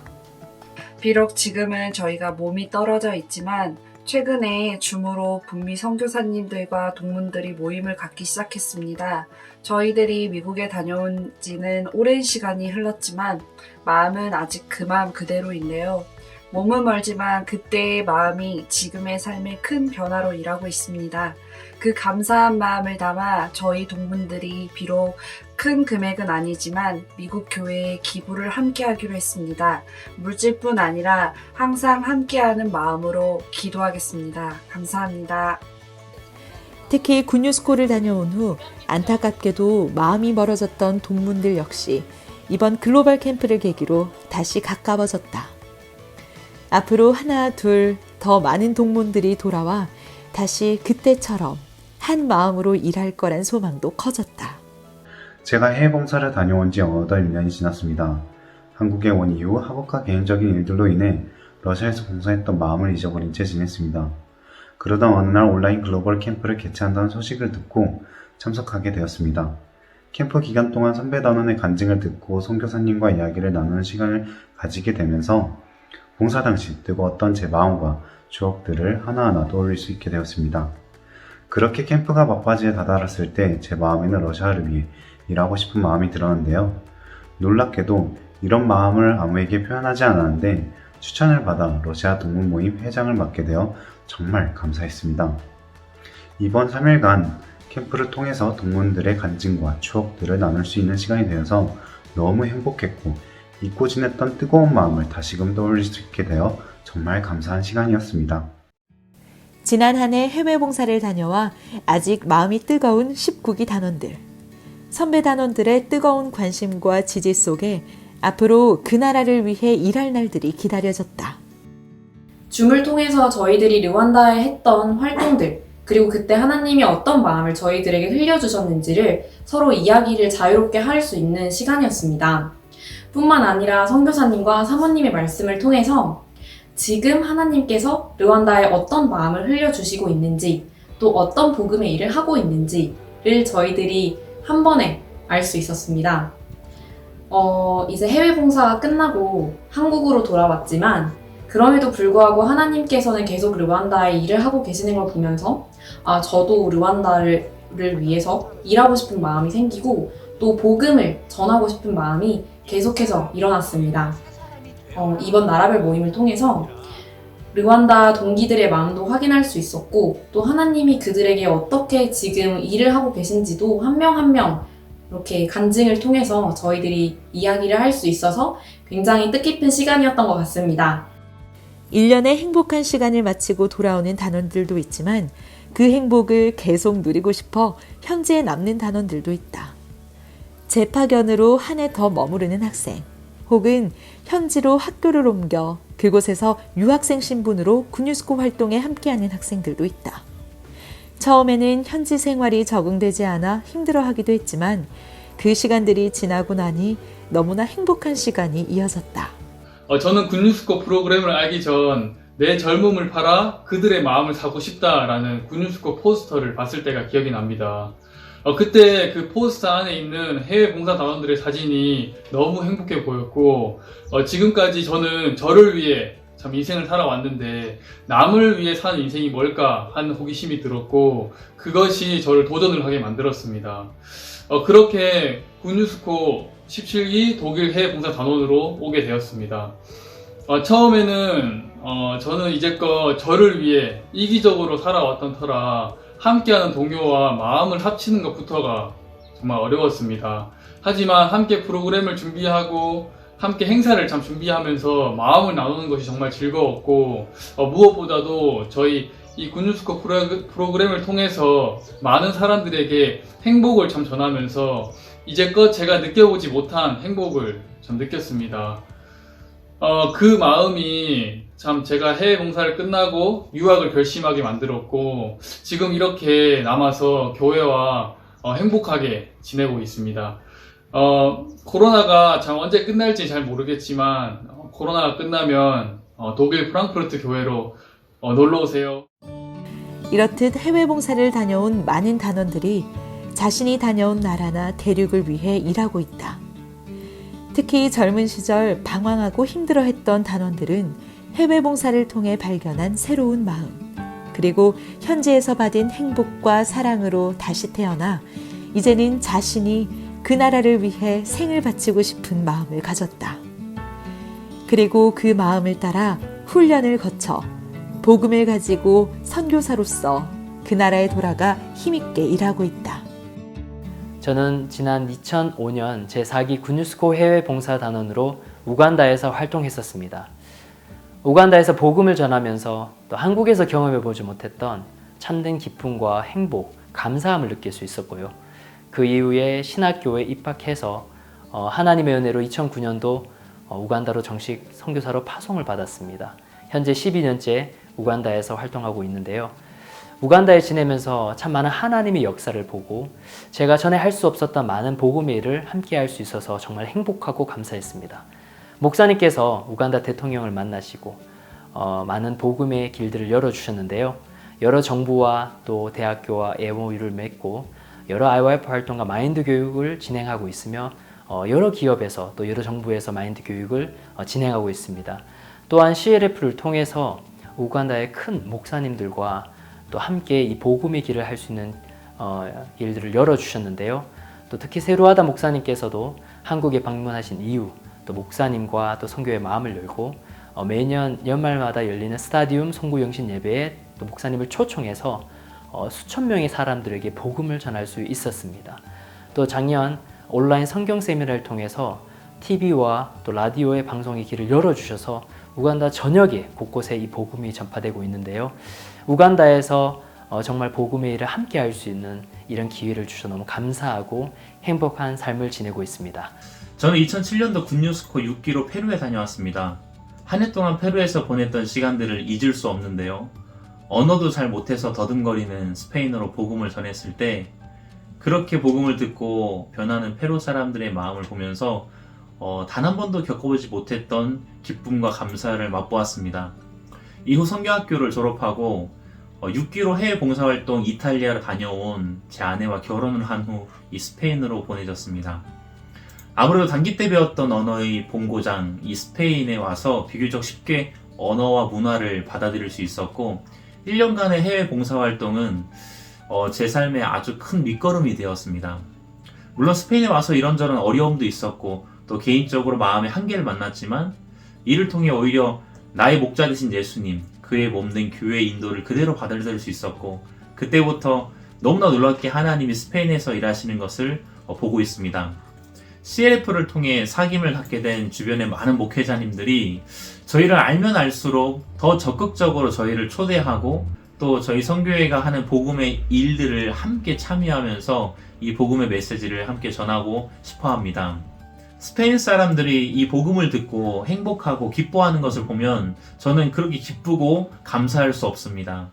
비록 지금은 저희가 몸이 떨어져 있지만 최근에 줌으로 북미 선교사님들과 동문들이 모임을 갖기 시작했습니다. 저희들이 미국에 다녀온 지는 오랜 시간이 흘렀지만 마음은 아직 그 마음 그대로인데요. 몸은 멀지만 그때의 마음이 지금의 삶에 큰 변화로 일하고 있습니다. 그 감사한 마음을 담아 저희 동문들이 비록 큰 금액은 아니지만 미국 교회에 기부를 함께 하기로 했습니다. 물질뿐 아니라 항상 함께하는 마음으로 기도하겠습니다. 감사합니다. 특히 굿뉴스코를 다녀온 후 안타깝게도 마음이 멀어졌던 동문들 역시 이번 글로벌 캠프를 계기로 다시 가까워졌다. 앞으로 하나, 둘 더 많은 동문들이 돌아와 다시 그때처럼 한 마음으로 일할 거란 소망도 커졌다. 제가 해외 봉사를 다녀온 지 8년이 지났습니다. 한국에 온 이후 학업과 개인적인 일들로 인해 러시아에서 봉사했던 마음을 잊어버린 채 지냈습니다. 그러던 어느 날 온라인 글로벌 캠프를 개최한다는 소식을 듣고 참석하게 되었습니다. 캠프 기간 동안 선배 단원의 간증을 듣고 선교사님과 이야기를 나누는 시간을 가지게 되면서 봉사 당시 뜨거웠던 제 마음과 추억들을 하나하나 떠올릴 수 있게 되었습니다. 그렇게 캠프가 막바지에 다다랐을 때 제 마음에는 러시아를 위해 일하고 싶은 마음이 들었는데요. 놀랍게도 이런 마음을 아무에게 표현하지 않았는데 추천을 받아 러시아 동문 모임 회장을 맡게 되어 정말 감사했습니다. 이번 3일간 캠프를 통해서 동문들의 간증과 추억들을 나눌 수 있는 시간이 되어서 너무 행복했고 잊고 지냈던 뜨거운 마음을 다시금 떠올릴 수 있게 되어 정말 감사한 시간이었습니다. 지난 한 해 해외 봉사를 다녀와 아직 마음이 뜨거운 19기 단원들. 선배 단원들의 뜨거운 관심과 지지 속에 앞으로 그 나라를 위해 일할 날들이 기다려졌다. 줌을 통해서 저희들이 르완다에 했던 활동들, 그리고 그때 하나님이 어떤 마음을 저희들에게 흘려주셨는지를 서로 이야기를 자유롭게 할 수 있는 시간이었습니다. 뿐만 아니라 선교사님과 사모님의 말씀을 통해서 지금 하나님께서 르완다에 어떤 마음을 흘려주시고 있는지, 또 어떤 복음의 일을 하고 있는지를 저희들이 한 번에 알 수 있었습니다. 이제 해외 봉사가 끝나고 한국으로 돌아왔지만 그럼에도 불구하고 하나님께서는 계속 르완다에 일을 하고 계시는 걸 보면서 저도 르완다를 위해서 일하고 싶은 마음이 생기고 또 복음을 전하고 싶은 마음이 계속해서 일어났습니다. 이번 나라별 모임을 통해서 르완다 동기들의 마음도 확인할 수 있었고 또 하나님이 그들에게 어떻게 지금 일을 하고 계신지도 한 명 한 명 이렇게 간증을 통해서 저희들이 이야기를 할 수 있어서 굉장히 뜻깊은 시간이었던 것 같습니다. 1년의 행복한 시간을 마치고 돌아오는 단원들도 있지만 그 행복을 계속 누리고 싶어 현지에 남는 단원들도 있다. 재파견으로 한 해 더 머무르는 학생, 혹은 현지로 학교를 옮겨 그곳에서 유학생 신분으로 군유스코 활동에 함께하는 학생들도 있다. 처음에는 현지 생활이 적응되지 않아 힘들어하기도 했지만 그 시간들이 지나고 나니 너무나 행복한 시간이 이어졌다. 저는 군유스코 프로그램을 알기 전 내 젊음을 팔아 그들의 마음을 사고 싶다라는 군유스코 포스터를 봤을 때가 기억이 납니다. 그때 그 포스터 안에 있는 해외 봉사 단원들의 사진이 너무 행복해 보였고 지금까지 저는 저를 위해 참 인생을 살아왔는데 남을 위해 사는 인생이 뭘까 하는 호기심이 들었고 그것이 저를 도전을 하게 만들었습니다. 그렇게 군유스코 17기 독일 해외 봉사 단원으로 오게 되었습니다. 처음에는 저는 이제껏 저를 위해 이기적으로 살아왔던 터라 함께하는 동료와 마음을 합치는 것부터가 정말 어려웠습니다. 하지만 함께 프로그램을 준비하고 함께 행사를 참 준비하면서 마음을 나누는 것이 정말 즐거웠고 무엇보다도 저희 이 군유스코 프로그램을 통해서 많은 사람들에게 행복을 참 전하면서 이제껏 제가 느껴보지 못한 행복을 참 느꼈습니다. 그 마음이 참 제가 해외 봉사를 끝나고 유학을 결심하게 만들었고 지금 이렇게 남아서 교회와 행복하게 지내고 있습니다. 코로나가 참 언제 끝날지 잘 모르겠지만 코로나가 끝나면 독일 프랑크푸르트 교회로 놀러 오세요. 이렇듯 해외 봉사를 다녀온 많은 단원들이 자신이 다녀온 나라나 대륙을 위해 일하고 있다. 특히 젊은 시절 방황하고 힘들어했던 단원들은 해외 봉사를 통해 발견한 새로운 마음, 그리고 현지에서 받은 행복과 사랑으로 다시 태어나 이제는 자신이 그 나라를 위해 생을 바치고 싶은 마음을 가졌다. 그리고 그 마음을 따라 훈련을 거쳐 복음을 가지고 선교사로서 그 나라에 돌아가 힘있게 일하고 있다. 저는 지난 2005년 제4기 군유스코 해외 봉사 단원으로 우간다에서 활동했었습니다. 우간다에서 복음을 전하면서 또 한국에서 경험해보지 못했던 참된 기쁨과 행복, 감사함을 느낄 수 있었고요. 그 이후에 신학교에 입학해서 하나님의 은혜로 2009년도 우간다로 정식 선교사로 파송을 받았습니다. 현재 12년째 우간다에서 활동하고 있는데요. 우간다에 지내면서 참 많은 하나님의 역사를 보고 제가 전에 할 수 없었던 많은 복음의 일을 함께 할 수 있어서 정말 행복하고 감사했습니다. 목사님께서 우간다 대통령을 만나시고 많은 복음의 길들을 열어주셨는데요. 여러 정부와 또 대학교와 MOU를 맺고 여러 IYF 활동과 마인드 교육을 진행하고 있으며 여러 기업에서 또 여러 정부에서 마인드 교육을 진행하고 있습니다. 또한 CLF를 통해서 우간다의 큰 목사님들과 또 함께 이 복음의 길을 할 수 있는 일들을 열어주셨는데요. 또 특히 세루하다 목사님께서도 한국에 방문하신 이후 또 목사님과 또 선교의 마음을 열고 매년 연말마다 열리는 스타디움 송구영신 예배에 또 목사님을 초청해서 수천 명의 사람들에게 복음을 전할 수 있었습니다. 또 작년 온라인 성경 세미나를 통해서 TV와 또 라디오의 방송의 길을 열어주셔서 우간다 전역에 곳곳에 이 복음이 전파되고 있는데요. 우간다에서 정말 복음의 일을 함께 할 수 있는 이런 기회를 주셔서 너무 감사하고 행복한 삶을 지내고 있습니다. 저는 2007년도 굿뉴스코 6기로 페루에 다녀왔습니다. 한 해 동안 페루에서 보냈던 시간들을 잊을 수 없는데요. 언어도 잘 못해서 더듬거리는 스페인어로 복음을 전했을 때 그렇게 복음을 듣고 변하는 페루 사람들의 마음을 보면서 단 한 번도 겪어보지 못했던 기쁨과 감사를 맛보았습니다. 이후 선교학교를 졸업하고 6기로 해외 봉사활동 이탈리아로 다녀온 제 아내와 결혼을 한 후 이 스페인으로 보내졌습니다. 아무래도 단기 때 배웠던 언어의 본고장 이 스페인에 와서 비교적 쉽게 언어와 문화를 받아들일 수 있었고 1년간의 해외 봉사활동은 제 삶에 아주 큰 밑거름이 되었습니다. 물론 스페인에 와서 이런저런 어려움도 있었고 또 개인적으로 마음의 한계를 만났지만 이를 통해 오히려 나의 목자 되신 예수님, 그의 몸된 교회의 인도를 그대로 받아들일 수 있었고 그때부터 너무나 놀랍게 하나님이 스페인에서 일하시는 것을 보고 있습니다. CLF를 통해 사귐을 갖게 된 주변의 많은 목회자님들이 저희를 알면 알수록 더 적극적으로 저희를 초대하고 또 저희 선교회가 하는 복음의 일들을 함께 참여하면서 이 복음의 메시지를 함께 전하고 싶어 합니다. 스페인 사람들이 이 복음을 듣고 행복하고 기뻐하는 것을 보면 저는 그렇게 기쁘고 감사할 수 없습니다.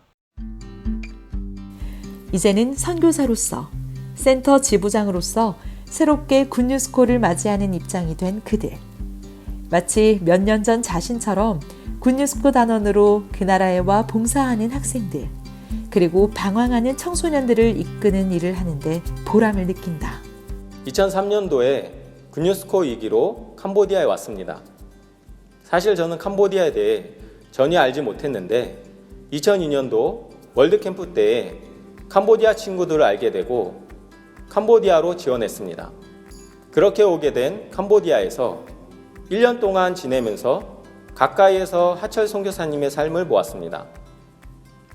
이제는 선교사로서, 센터 지부장으로서 새롭게 굿뉴스코를 맞이하는 입장이 된 그들. 마치 몇 년 전 자신처럼 굿뉴스코 단원으로 그 나라에 와 봉사하는 학생들, 그리고 방황하는 청소년들을 이끄는 일을 하는데 보람을 느낀다. 2003년도에 굿뉴스코 2기로 캄보디아에 왔습니다. 사실 저는 캄보디아에 대해 전혀 알지 못했는데 2002년도 월드캠프 때에 캄보디아 친구들을 알게 되고 캄보디아로 지원했습니다. 그렇게 오게 된 캄보디아에서 1년 동안 지내면서 가까이에서 하철 선교사님의 삶을 보았습니다.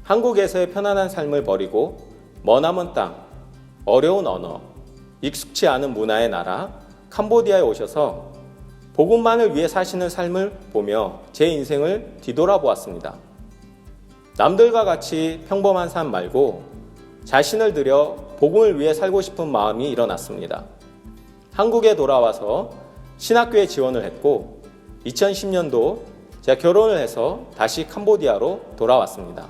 한국에서의 편안한 삶을 버리고 머나먼 땅, 어려운 언어, 익숙치 않은 문화의 나라 캄보디아에 오셔서 복음만을 위해 사시는 삶을 보며 제 인생을 뒤돌아보았습니다. 남들과 같이 평범한 삶 말고 자신을 들여 복음을 위해 살고 싶은 마음이 일어났습니다. 한국에 돌아와서 신학교에 지원을 했고 2010년도 제가 결혼을 해서 다시 캄보디아로 돌아왔습니다.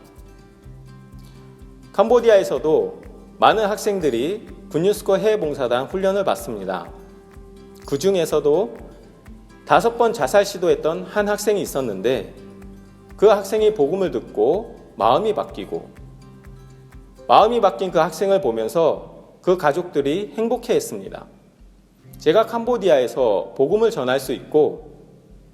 캄보디아에서도 많은 학생들이 굿뉴스코 해외봉사단 훈련을 받습니다. 그 중에서도 5번 자살 시도했던 한 학생이 있었는데 그 학생이 복음을 듣고 마음이 바뀌고 마음이 바뀐 그 학생을 보면서 그 가족들이 행복해했습니다. 제가 캄보디아에서 복음을 전할 수 있고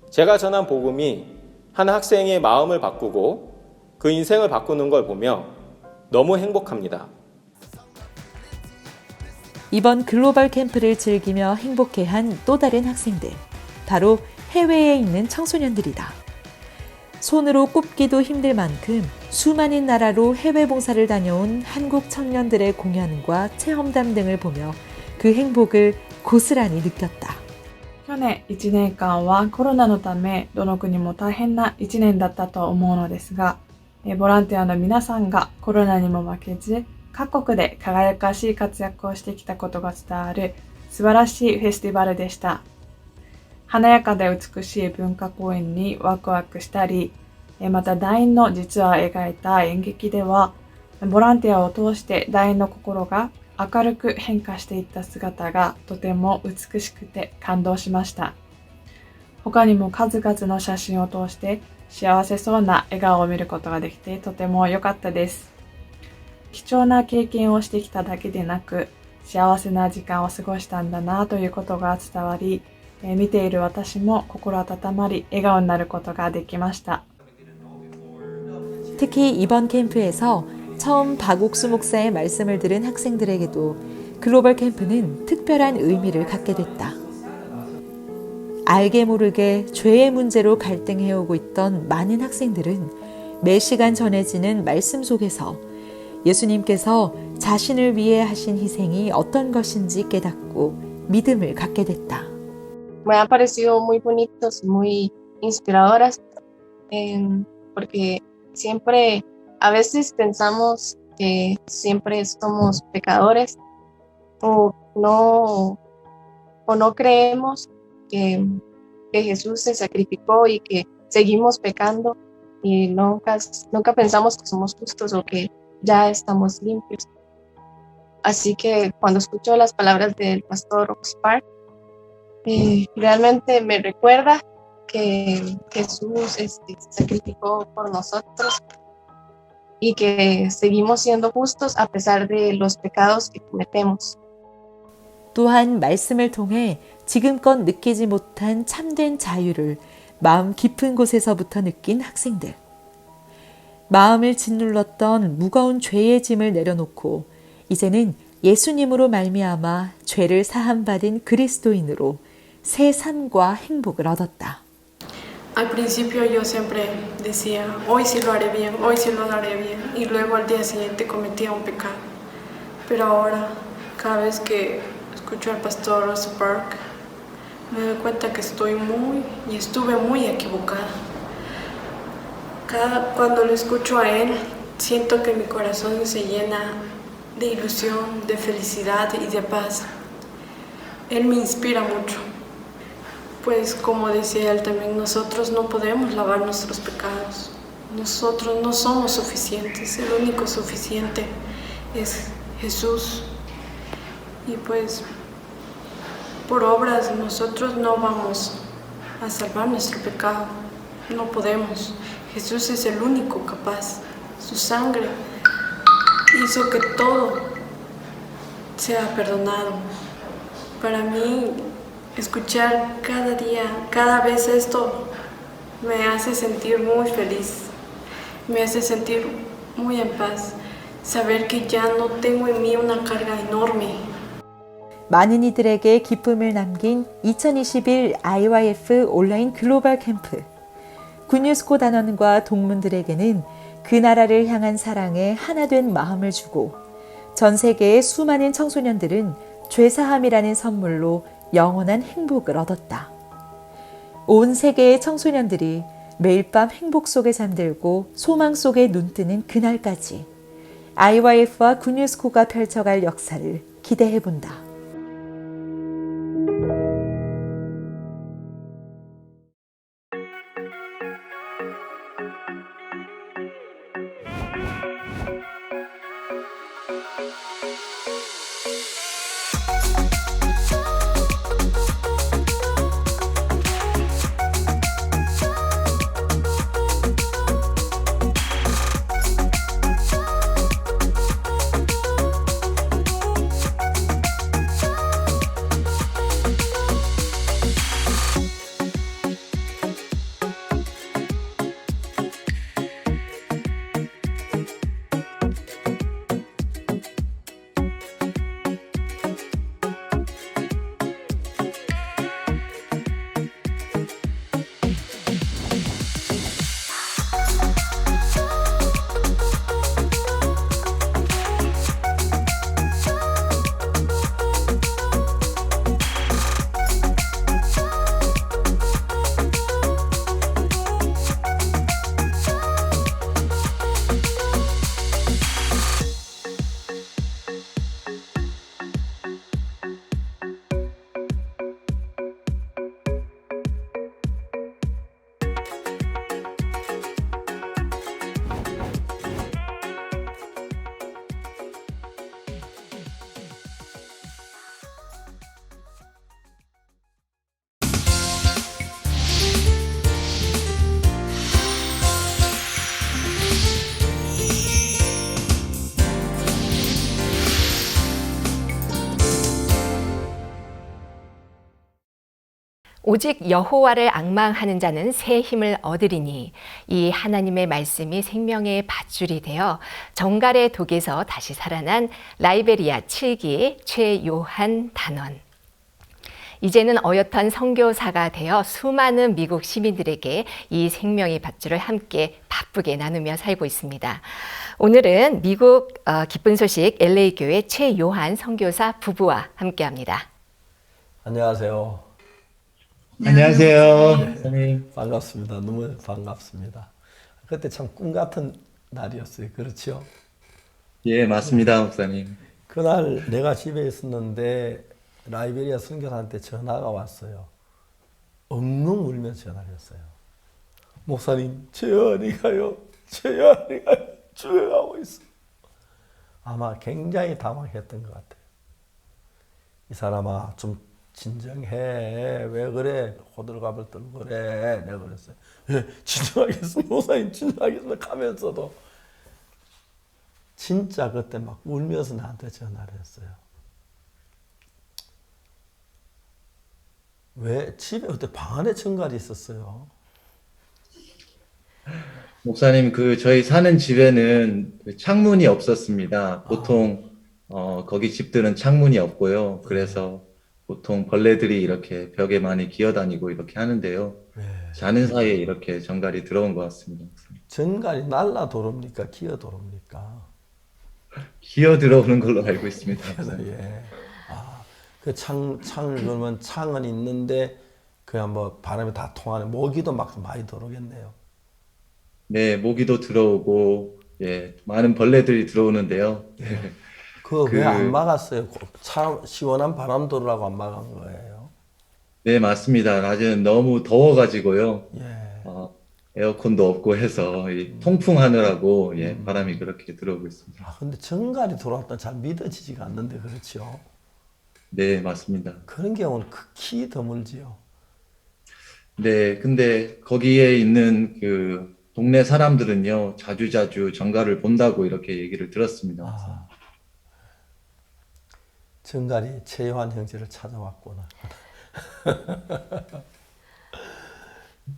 제가 전한 복음이 한 학생의 마음을 바꾸고 그 인생을 바꾸는 걸 보며 너무 행복합니다. 이번 글로벌 캠프를 즐기며 행복해한 또 다른 학생들, 바로 해외에 있는 청소년들이다. 손으로 꼽기도 힘들 만큼 수많은 나라로 해외 봉사를 다녀온 한국 청년들의 공연과 체험담 등을 보며 그 행복을 고스란히 느꼈다. 去年1年間はコロナのためどの国も大変な1年だったと思うのですが、ボランティアの皆さんがコロナにも負けず各国で輝かしい活躍をしてきたことが伝わる素晴らしいフェスティバルでした。華やかで美しい文化公演にワクワクしたり、また団員の実話を描いた演劇では、ボランティアを通して団員の心が明るく変化していった姿がとても美しくて感動しました。他にも数々の写真を通して幸せそうな笑顔を見ることができてとても良かったです。貴重な経験をしてきただけでなく、幸せな時間を過ごしたんだなということが伝わり、見ている私も心温まり笑顔になることができました。 특히 이번 캠프에서 처음 박옥수 목사의 말씀을 들은 학생들에게도 글로벌 캠프는 특별한 의미를 갖게 됐다. 알게 모르게 죄의 문제로 갈등해오고 있던 많은 학생들은 매 시간 전해지는 말씀 속에서 예수님께서 자신을 위해 하신 희생이 어떤 것인지 깨닫고 믿음을 갖게 됐다. Me han parecido muy bonitos, muy inspiradoras, porque siempre, a veces pensamos que siempre somos pecadores o no creemos que Jesús se sacrificó y que seguimos pecando y nunca pensamos que somos justos o que ya estamos limpios. Así que cuando escucho las palabras del pastor Oxford, realmente me recuerda que Jesús se sacrificó por nosotros y que seguimos siendo justos a pesar de los pecados que cometemos. 또한 말씀을 통해 지금껏 느끼지 못한 참된 자유를 마음 깊은 곳에서부터 느낀 학생들. 마음을 짓눌렀던 무거운 죄의 짐을 내려놓고 이제는 예수님으로 말미암아 죄를 사함받은 그리스도인으로 새 삶과 행복을 얻었다. Al principio yo siempre decía, hoy sí lo haré bien, hoy sí lo haré bien, y luego al día siguiente cometía un pecado. Pero ahora, cada vez que escucho al pastor Ross Park, me doy cuenta que estuve muy equivocada. Cuando lo escucho a él, siento que mi corazón se llena de ilusión, de felicidad y de paz. Él me inspira mucho. Pues como decía él también, nosotros no podemos lavar nuestros pecados. Nosotros no somos suficientes. El único suficiente es Jesús. Y pues por obras nosotros no vamos a salvar nuestro pecado. No podemos. Jesús es el único capaz. Su sangre hizo que todo sea perdonado. Para mí, escuchar cada día, cada vez esto me hace sentir muy feliz, me hace sentir muy en paz, saber que ya no tengo en mí una carga enorme. 많은 이들에게 기쁨을 남긴 2021 IYF 온라인 글로벌 캠프. 굿뉴스코 단원과 동문들에게는 그 나라를 향한 사랑에 하나된 마음을 주고 전 세계의 수많은 청소년들은 죄사함이라는 선물로 영원한 행복을 얻었다. 온 세계의 청소년들이 매일 밤 행복 속에 잠들고 소망 속에 눈뜨는 그날까지 IYF와 굿뉴스코가 펼쳐갈 역사를 기대해본다. 오직 여호와를 앙망하는 자는 새 힘을 얻으리니 이 하나님의 말씀이 생명의 밧줄이 되어 정갈의 독에서 다시 살아난 라이베리아 7기 최요한 단원. 이제는 어엿한 선교사가 되어 수많은 미국 시민들에게 이 생명의 밧줄을 함께 바쁘게 나누며 살고 있습니다. 오늘은 미국 기쁜 소식 LA 교회 최요한 선교사 부부와 함께합니다. 안녕하세요. 안녕하세요. 네, 반갑습니다. 너무 반갑습니다. 그때 참 꿈 같은 날이었어요. 그렇죠? 예, 맞습니다, 목사님. 그날 내가 집에 있었는데 라이베리아 선교사한테 전화가 왔어요. 엉엉 울면서 전화를 했어요. 목사님, 제 아내가요. 죽어가고 있어요. 아마 굉장히 당황했던 것 같아요. 이 사람아, 좀 진정해. 왜 그래? 호들갑을 떨고 그래. 내가 그랬어요. 예, 진정하겠습니다. 목사님, 진정하겠습니다. 하면서도 진짜 그때 막 울면서 나한테 전화를 했어요. 왜? 집에 그때 방 안에 정갈이 있었어요. 목사님, 저희 사는 집에는 창문이 없었습니다. 보통, 거기 집들은 창문이 없고요. 그래서 보통 벌레들이 이렇게 벽에 많이 기어다니고 이렇게 하는데요. 자는 사이에 이렇게 정갈이 들어온 것 같습니다. 목사님. 정갈이 날라 돌옵니까? 기어 돌옵니까? 기어 들어오는 걸로 알고 있습니다. 그래서 목사님. 예. 그 창을 그러면 창은 있는데 그냥 뭐 바람이 다 통하는 모기도 막 많이 들어오겠네요. 네, 모기도 들어오고, 예, 많은 벌레들이 들어오는데요. 그거 왜 안 막았어요? 시원한 바람 들어오라고 안 막은 거예요? 네, 맞습니다. 낮에는 너무 더워가지고요. 예. 에어컨도 없고 해서 이 통풍하느라고 바람이 그렇게 들어오고 있습니다. 근데 정갈이 들어왔다는 잘 믿어지지가 않는데 그렇죠? 네, 맞습니다. 그런 경우는 극히 드물지요. 네, 근데 거기에 있는 동네 사람들은요, 자주자주 정갈을 본다고 이렇게 얘기를 들었습니다. 정갈이 최요한 형제를 찾아왔구나.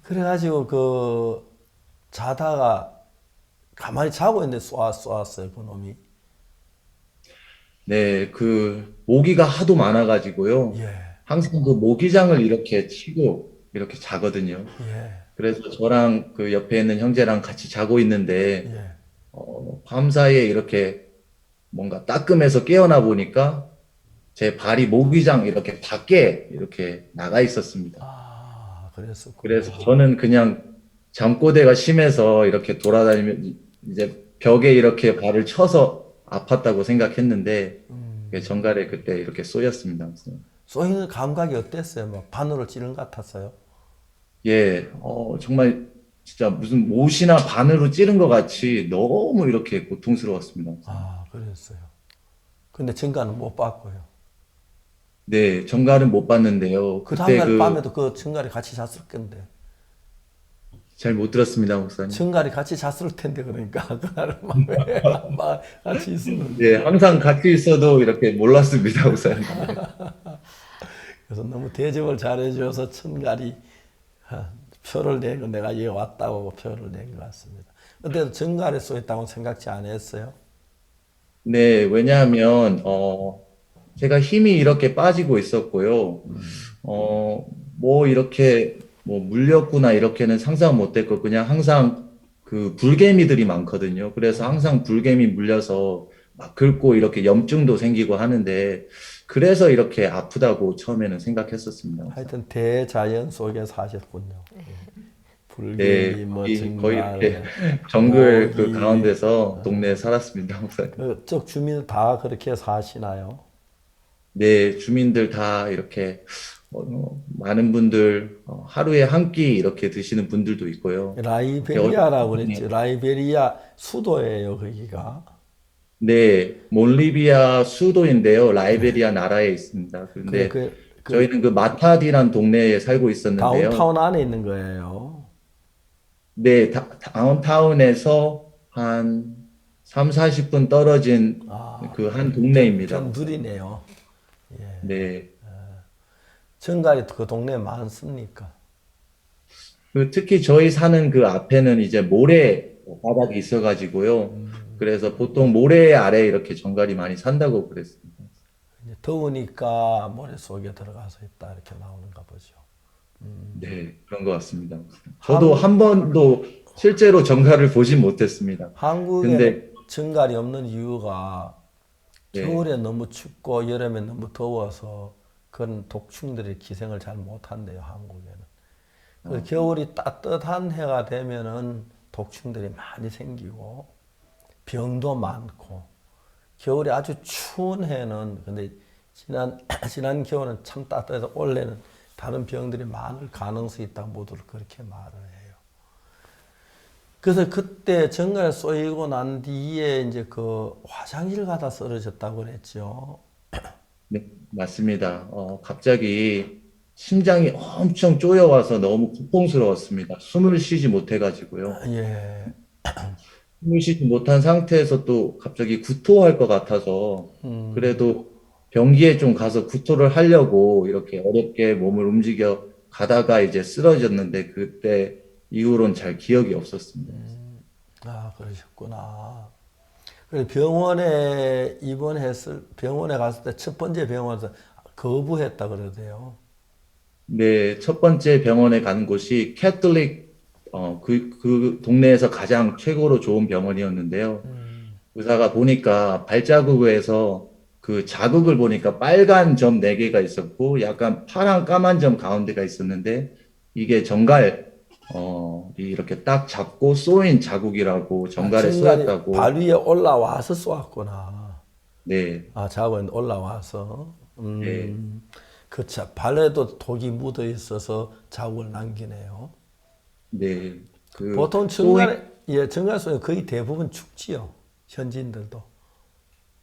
그래가지고 자다가 가만히 자고 있는데 쏘았어요, 그 놈이. 네, 모기가 하도 많아가지고요. 항상 모기장을 이렇게 치고 이렇게 자거든요. 그래서 저랑 옆에 있는 형제랑 같이 자고 있는데, 밤사이에 이렇게 뭔가 따끔해서 깨어나 보니까 제 발이 모기장 이렇게 밖에 이렇게 나가 있었습니다. 그래서 저는 그냥 잠꼬대가 심해서 이렇게 돌아다니면 이제 벽에 이렇게 발을 쳐서 아팠다고 생각했는데, 정갈에 그때 이렇게 쏘였습니다. 쏘이는 감각이 어땠어요? 막 바늘을 찌른 것 같았어요? 예, 정말 진짜 무슨 못이나 바늘로 찌른 것 같이 너무 이렇게 고통스러웠습니다. 그랬어요. 근데 정갈은 못 봤고요. 네, 정갈은 못 봤는데요. 그 그때 다음날 밤에도 그 정갈이 같이 잤을 건데. 잘 못 들었습니다, 목사님. 정갈이 같이 잤을 텐데 그러니까 그날은 막 같이 있었는데. 네, 항상 같이 있어도 이렇게 몰랐습니다, 목사님. 그래서 너무 대접을 잘해줘서 정갈이 표를 내고 내가 여기 왔다고 표를 낸 것 같습니다. 근데 정갈에 쏘였다고 생각지 않았어요? 네, 왜냐하면 제가 힘이 이렇게 빠지고 있었고요. 이렇게 물렸구나 이렇게는 상상 못했고 그냥 항상 불개미들이 많거든요. 그래서 항상 불개미 물려서 막 긁고 이렇게 염증도 생기고 하는데 그래서 이렇게 아프다고 처음에는 생각했었습니다. 하여튼 대자연 속에 사셨군요. 불개미, 네, 거의 이렇게 정글 가운데서 동네에 살았습니다, 목사님. 그쪽 주민들 다 그렇게 사시나요? 네, 주민들 다 이렇게 많은 분들 하루에 한 끼 이렇게 드시는 분들도 있고요. 라이베리아라고 그랬죠. 라이베리아 수도예요, 거기가. 네, 몰리비아 수도인데요. 라이베리아 나라에 있습니다. 그런데 저희는 마타디란 동네에 살고 있었는데요. 다운타운 안에 있는 거예요. 네, 다운타운에서 한 3, 40분 떨어진 한 동네입니다. 좀 느리네요. 네. 정갈이 그 동네에 많습니까? 특히 저희 사는 그 앞에는 이제 모래 바닥이 있어가지고요. 그래서 보통 모래 아래 이렇게 정갈이 많이 산다고 그랬습니다. 이제 더우니까 모래 속에 들어가서 있다 이렇게 나오는가 보죠. 네, 그런 것 같습니다. 저도 한 번도 실제로 정갈을 보진 못했습니다. 한국에 근데 정갈이 없는 이유가 네. 겨울에 너무 춥고 여름에 너무 더워서 그런 독충들이 기생을 잘 못한대요, 한국에는. 그래서 겨울이 따뜻한 해가 되면은 독충들이 많이 생기고 병도 많고, 겨울이 아주 추운 해는, 근데 지난 겨울은 참 따뜻해서 올해는 다른 병들이 많을 가능성이 있다고 모두 그렇게 말을 해요. 그래서 그때 정갈에 쏘이고 난 뒤에 이제 그 화장실 가다 쓰러졌다고 그랬죠. 네, 맞습니다. 갑자기 심장이 엄청 쪼여와서 너무 고통스러웠습니다. 숨을 쉬지 못해가지고요. 예. 숨을 쉬지 못한 상태에서 또 갑자기 구토할 것 같아서 그래도 변기에 좀 가서 구토를 하려고 이렇게 어렵게 몸을 움직여 가다가 이제 쓰러졌는데 그때 이후로는 잘 기억이 없었습니다. 아, 그러셨구나. 그래서 병원에 갔을 때 첫 번째 병원에서 거부했다 그러대요. 네, 첫 번째 병원에 간 곳이 캐톨릭, 그 동네에서 가장 최고로 좋은 병원이었는데요. 의사가 보니까 발자국에서 그 자국을 보니까 빨간 점 4개가 있었고 약간 파란 까만 점 가운데가 있었는데 이게 정갈, 이렇게 딱 잡고 쏘인 자국이라고 정갈에 쏘였다고. 발 위에 올라와서 쏘았구나. 네. 아, 자국에 올라와서. 네. 그쵸. 발에도 독이 묻어 있어서 자국을 남기네요. 네. 보통 정갈 쏘면 거의 대부분 죽지요. 현지인들도.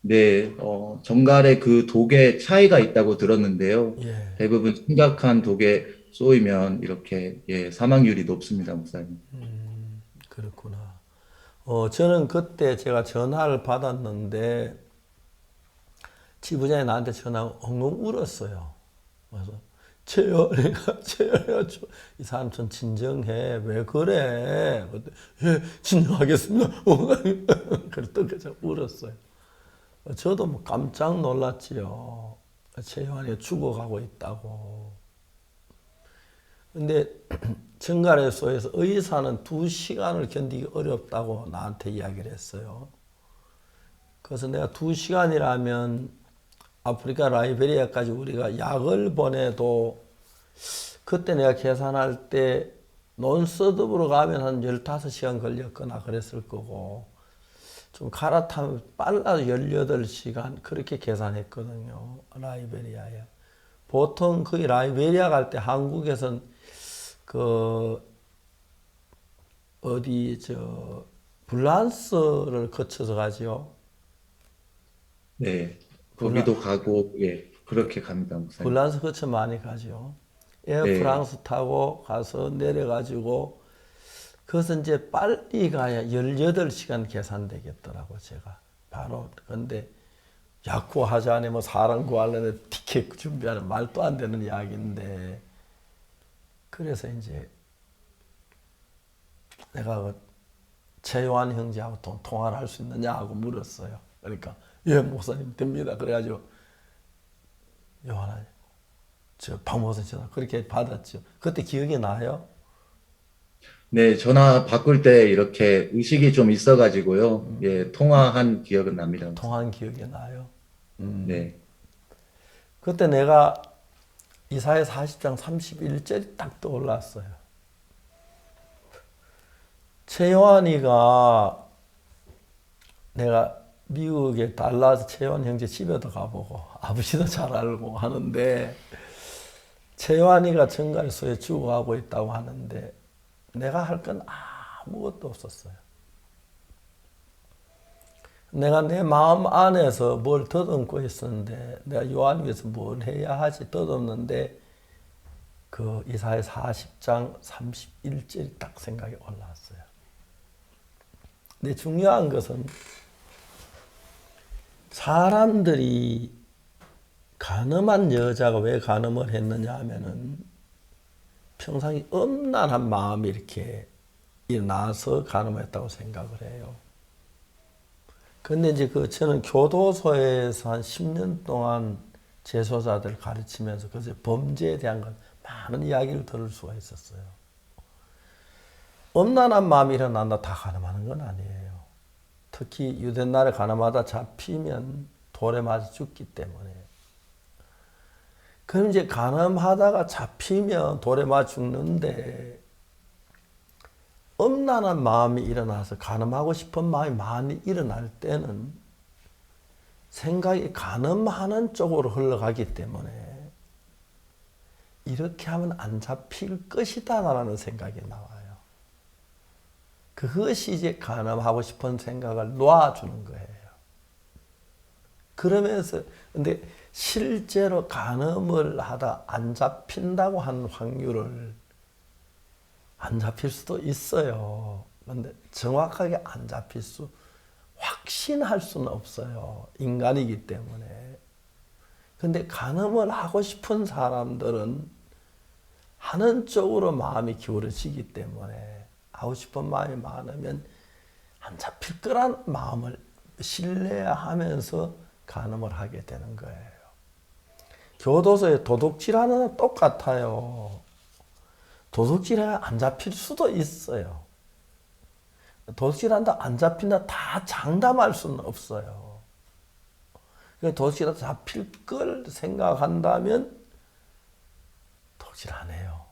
네, 정갈에 그 독에 차이가 있다고 들었는데요. 예. 대부분 심각한 독에 쏘이면 이렇게 사망률이 높습니다, 목사님. 그렇구나. 저는 그때 제가 전화를 받았는데 지부장이 나한테 전화하고 엉엉 울었어요. 그래서 채연이가 이 사람 좀 진정해. 왜 그래? 그때 예, 진정하겠습니다. 그랬더니 그냥 울었어요. 저도 뭐 깜짝 놀랐지요. 채연이가 죽어가고 있다고. 근데 정갈에서에서 의사는 2시간을 견디기 어렵다고 나한테 이야기를 했어요. 그래서 내가 2시간이라면 아프리카 라이베리아까지 우리가 약을 보내도 그때 내가 계산할 때 논서드으로 가면 한 15시간 걸렸거나 그랬을 거고 좀 갈아타면 빨라도 18시간 그렇게 계산했거든요. 라이베리아에. 보통 거기 라이베리아 갈 때 한국에선 불란스를 거쳐서 가지요. 네. 거기도 가고, 예, 그렇게 갑니다, 목사님. 불란스 거쳐 많이 가죠. 에어프랑스 타고 가서 내려가지고, 그것은 이제 빨리 가야 18시간 계산되겠더라고, 제가. 바로. 근데 약 구하자니 뭐 사람 구하려면 티켓 준비하는 말도 안 되는 이야기인데, 그래서 이제 내가 최요한 형제하고 통화를 할 수 있느냐 하고 물었어요. 그러니까 예, 목사님 됩니다. 그래가지고 요한아, 박 목사님 전화 그렇게 받았죠. 그때 기억이 나요? 네, 전화 바꿀 때 이렇게 의식이 좀 있어가지고요. 예, 통화한 기억은 납니다. 통화한 기억이 나요? 네. 그때 내가 이사야 40장 31절이 딱 떠올랐어요. 최요한이가 내가 미국에 달라서 최요한 형제 집에도 가보고 아버지도 잘 알고 하는데 최요한이가 정갈소에 죽어가고 있다고 하는데 내가 할 건 아무것도 없었어요. 내가 내 마음 안에서 뭘 더듬고 있었는데 내가 요한 위해서 뭘 해야 하지 더듬는데 그 이사야 40장 31절이 딱 생각이 올라왔어요. 근데 중요한 것은 사람들이 가늠한 여자가 왜 가늠을 했느냐 하면은 평상시 엄란한 마음이 이렇게 일어나서 가늠했다고 생각을 해요. 근데 이제 저는 교도소에서 한 10년 동안 재소자들 가르치면서 그래서 범죄에 대한 건 많은 이야기를 들을 수가 있었어요. 엄란한 마음이 일어난다 다 가늠하는 건 아니에요. 특히 유된 날에 가늠하다 잡히면 돌에 맞아 죽기 때문에. 그럼 이제 가늠하다가 잡히면 돌에 맞아 죽는데 엄란한 마음이 일어나서 가늠하고 싶은 마음이 많이 일어날 때는 생각이 가늠하는 쪽으로 흘러가기 때문에 이렇게 하면 안 잡힐 것이다 라는 생각이 나와요. 그것이 이제 가늠하고 싶은 생각을 놓아주는 거예요. 그러면서 근데 실제로 가늠을 하다 안 잡힌다고 하는 확률을 안 잡힐 수도 있어요. 그런데 정확하게 안 잡힐 수, 확신할 수는 없어요. 인간이기 때문에. 근데 가늠을 하고 싶은 사람들은 하는 쪽으로 마음이 기울어지기 때문에 하고 싶은 마음이 많으면 안 잡힐 거란 마음을 신뢰하면서 가늠을 하게 되는 거예요. 교도소에 도둑질하는 똑같아요. 도둑질하면 안 잡힐 수도 있어요. 도둑질한다 안 잡힌다 다 장담할 수는 없어요. 도둑질하다 잡힐 걸 생각한다면 도둑질 안 해요.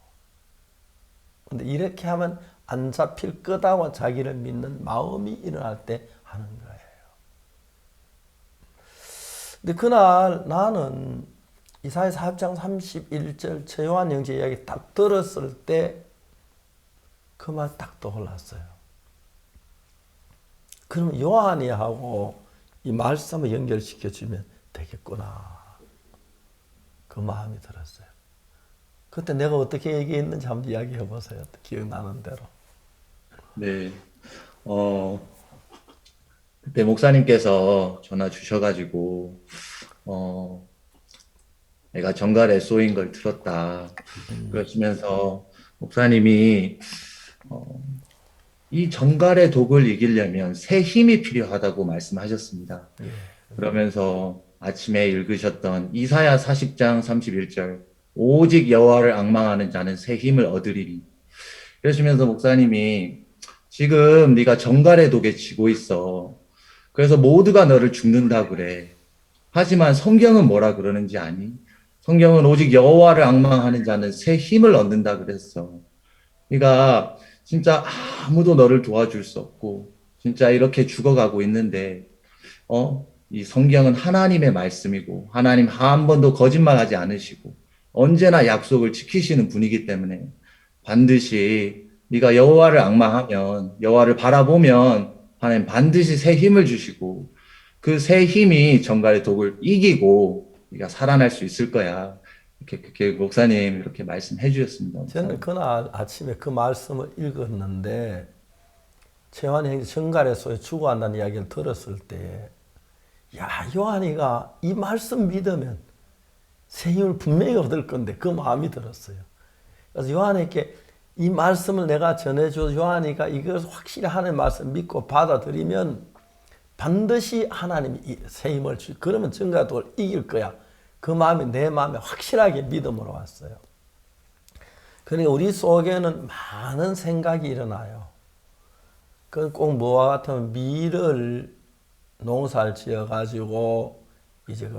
근데 이렇게 하면 안 잡힐 거다고 자기를 믿는 마음이 일어날 때 하는 거예요. 근데 그날 나는 이사야 4장 31절 최요한 형제 이야기 딱 들었을 때 그 말 딱 떠올랐어요. 그럼 요한이 하고 이 말씀을 연결시켜주면 되겠구나. 그 마음이 들었어요. 그때 내가 어떻게 얘기했는지 한번 이야기해 보세요. 기억나는 대로. 네. 그때 목사님께서 전화 주셔가지고, 내가 정갈에 쏘인 걸 들었다. 그러시면서 목사님이, 이 정갈의 독을 이기려면 새 힘이 필요하다고 말씀하셨습니다. 그러면서 아침에 읽으셨던 이사야 40장 31절, 오직 여호와를 앙망하는 자는 새 힘을 얻으리니. 그러시면서 목사님이 지금 네가 정갈의 독에 지고 있어. 그래서 모두가 너를 죽는다 그래. 하지만 성경은 뭐라 그러는지 아니? 성경은 오직 여호와를 앙망하는 자는 새 힘을 얻는다 그랬어. 그러니까 진짜 아무도 너를 도와줄 수 없고 진짜 이렇게 죽어가고 있는데 이 성경은 하나님의 말씀이고 하나님 한 번도 거짓말하지 않으시고 언제나 약속을 지키시는 분이기 때문에 반드시 네가 여호와를 앙망하면 여호와를 바라보면 하나님 반드시 새 힘을 주시고 그 새 힘이 정갈의 독을 이기고 네가 살아날 수 있을 거야. 이렇게 목사님 이렇게 말씀해 주셨습니다. 저는 그날 아침에 그 말씀을 읽었는데 최환이 형이 정갈의 소에 죽어간다는 이야기를 들었을 때 야, 요한이가 이 말씀 믿으면 새 힘을 분명히 얻을 건데 그 마음이 들었어요. 그래서 요한에게 이 말씀을 내가 전해줘서 요한이가 이것을 확실히 하나님의 말씀 믿고 받아들이면 반드시 하나님이 새 힘을 그러면 정갈의 독을 이길 거야. 그 마음이 내 마음에 확실하게 믿음으로 왔어요. 그러니까 우리 속에는 많은 생각이 일어나요. 그건 꼭 뭐와 같으면 밀을 농사를 지어가지고 이제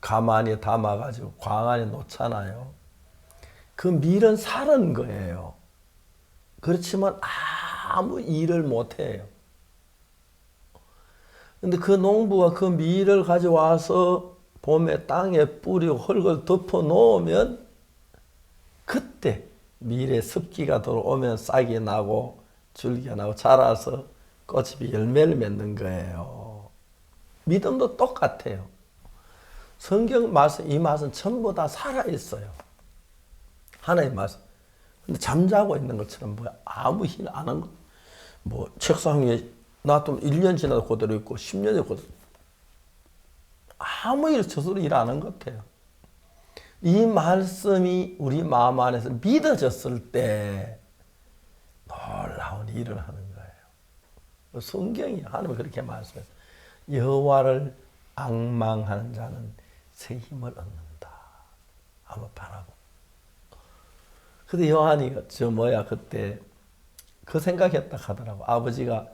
가만히 담아가지고 광 안에 놓잖아요. 그 밀은 사는 거예요. 그렇지만 아무 일을 못해요. 근데 그 농부가 그 밀을 가져와서 봄에 땅에 뿌리고 흙을 덮어 놓으면 그때 밀에 습기가 들어오면 싹이 나고 줄기가 나고 자라서 꽃이 열매를 맺는 거예요. 믿음도 똑같아요. 성경 말씀, 이 말씀 전부 다 살아있어요. 하나의 말씀. 근데 잠자고 있는 것처럼 아무 일 안 한 거. 책상 위에 놔두면 1년 지나도 그대로 있고 10년이 그대로. 아무 일 저절로 일 안 한 것 같아요. 이 말씀이 우리 마음 안에서 믿어졌을 때 놀라운 일을 하는 거예요. 성경이 하나님은 그렇게 말씀해요. 여호와를 앙망하는 자는 새 힘을 얻는다. 한번 바라고. 근데 요한이 그때 그 생각했다 하더라고. 아버지가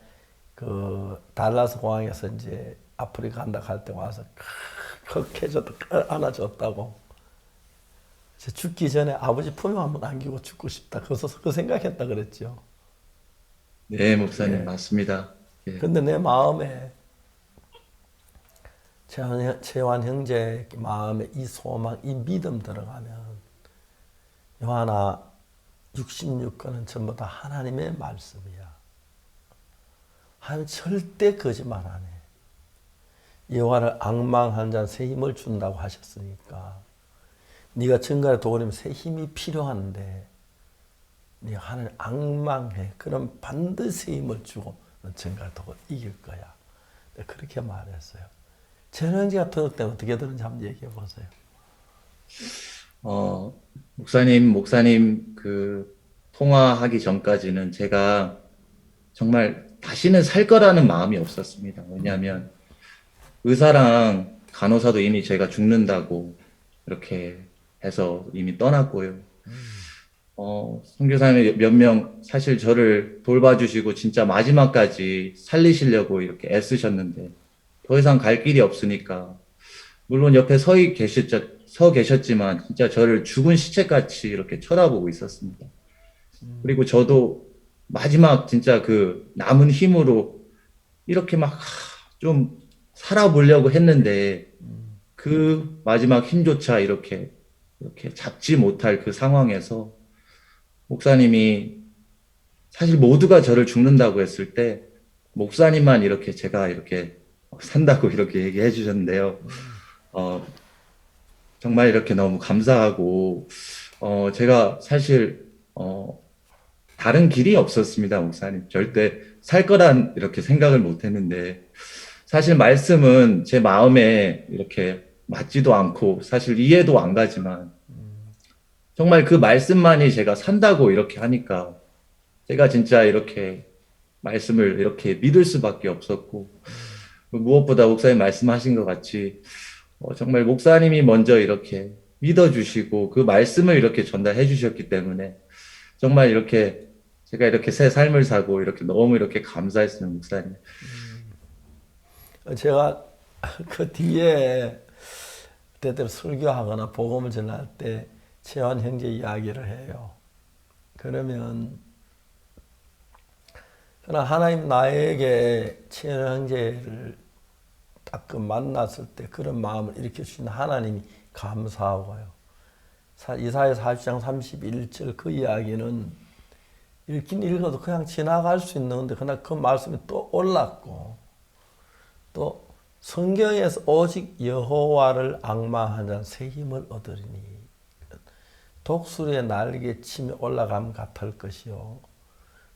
그 달라스 공항에서 이제 아프리카 간다 할 때 와서 컥해줬다 안아줬다고. 죽기 전에 아버지 품에 한번 안기고 죽고 싶다. 그래서 그 생각했다 그랬죠. 네, 목사님, 예. 맞습니다. 예. 근데 내 마음에 재환 형제 마음에 이 소망, 이 믿음 들어가면 요한아 66권은 전부 다 하나님의 말씀이야. 하나님 절대 거짓말 안 해. 여호와를 앙망한 자는 새 힘을 준다고 하셨으니까 네가 증거를 도우려면 새 힘이 필요한데 네가 하나님 앙망해. 그럼 반드시 새 힘을 주고 너 증거를 도우 이길 거야. 그렇게 말했어요. 재능지가 들을 때 어떻게 들은지 한번 얘기해 보세요. 목사님 그 통화하기 전까지는 제가 정말 다시는 살 거라는 마음이 없었습니다. 왜냐하면 의사랑 간호사도 이미 제가 죽는다고 이렇게 해서 이미 떠났고요. 선교사님 몇 명 사실 저를 돌봐주시고 진짜 마지막까지 살리시려고 이렇게 애쓰셨는데 더 이상 갈 길이 없으니까 물론 옆에 서 계셨지만 진짜 저를 죽은 시체같이 이렇게 쳐다보고 있었습니다. 그리고 저도 마지막 진짜 그 남은 힘으로 이렇게 막 좀 살아보려고 했는데 그 마지막 힘조차 이렇게 잡지 못할 그 상황에서 목사님이 사실 모두가 저를 죽는다고 했을 때 목사님만 이렇게 제가 이렇게 산다고 이렇게 얘기해 주셨는데요. 정말 이렇게 너무 감사하고, 제가 사실, 다른 길이 없었습니다, 목사님. 절대 살 거란 이렇게 생각을 못 했는데, 사실 말씀은 제 마음에 이렇게 맞지도 않고, 사실 이해도 안 가지만, 정말 그 말씀만이 제가 산다고 이렇게 하니까, 제가 진짜 이렇게 말씀을 이렇게 믿을 수밖에 없었고, 무엇보다 목사님 말씀하신 것 같이 정말 목사님이 먼저 이렇게 믿어주시고 그 말씀을 이렇게 전달해 주셨기 때문에 정말 이렇게 제가 이렇게 새 삶을 사고 이렇게 너무 이렇게 감사했어요, 목사님. 제가 그 뒤에 때때로 설교하거나 복음을 전할 때 재환 형제 이야기를 해요. 그러면 그러나 하나님 나에게 재환 형제를 가끔 만났을 때 그런 마음을 일으켜주신 하나님이 감사하고요. 이사야 40장 31절 그 이야기는 읽긴 읽어도 그냥 지나갈 수 있는 건데 그러나 그 말씀이 또 올랐고 또 성경에서 오직 여호와를 앙망한 자는 새 힘을 얻으리니 독수리의 날개 치며 올라감 같을 것이요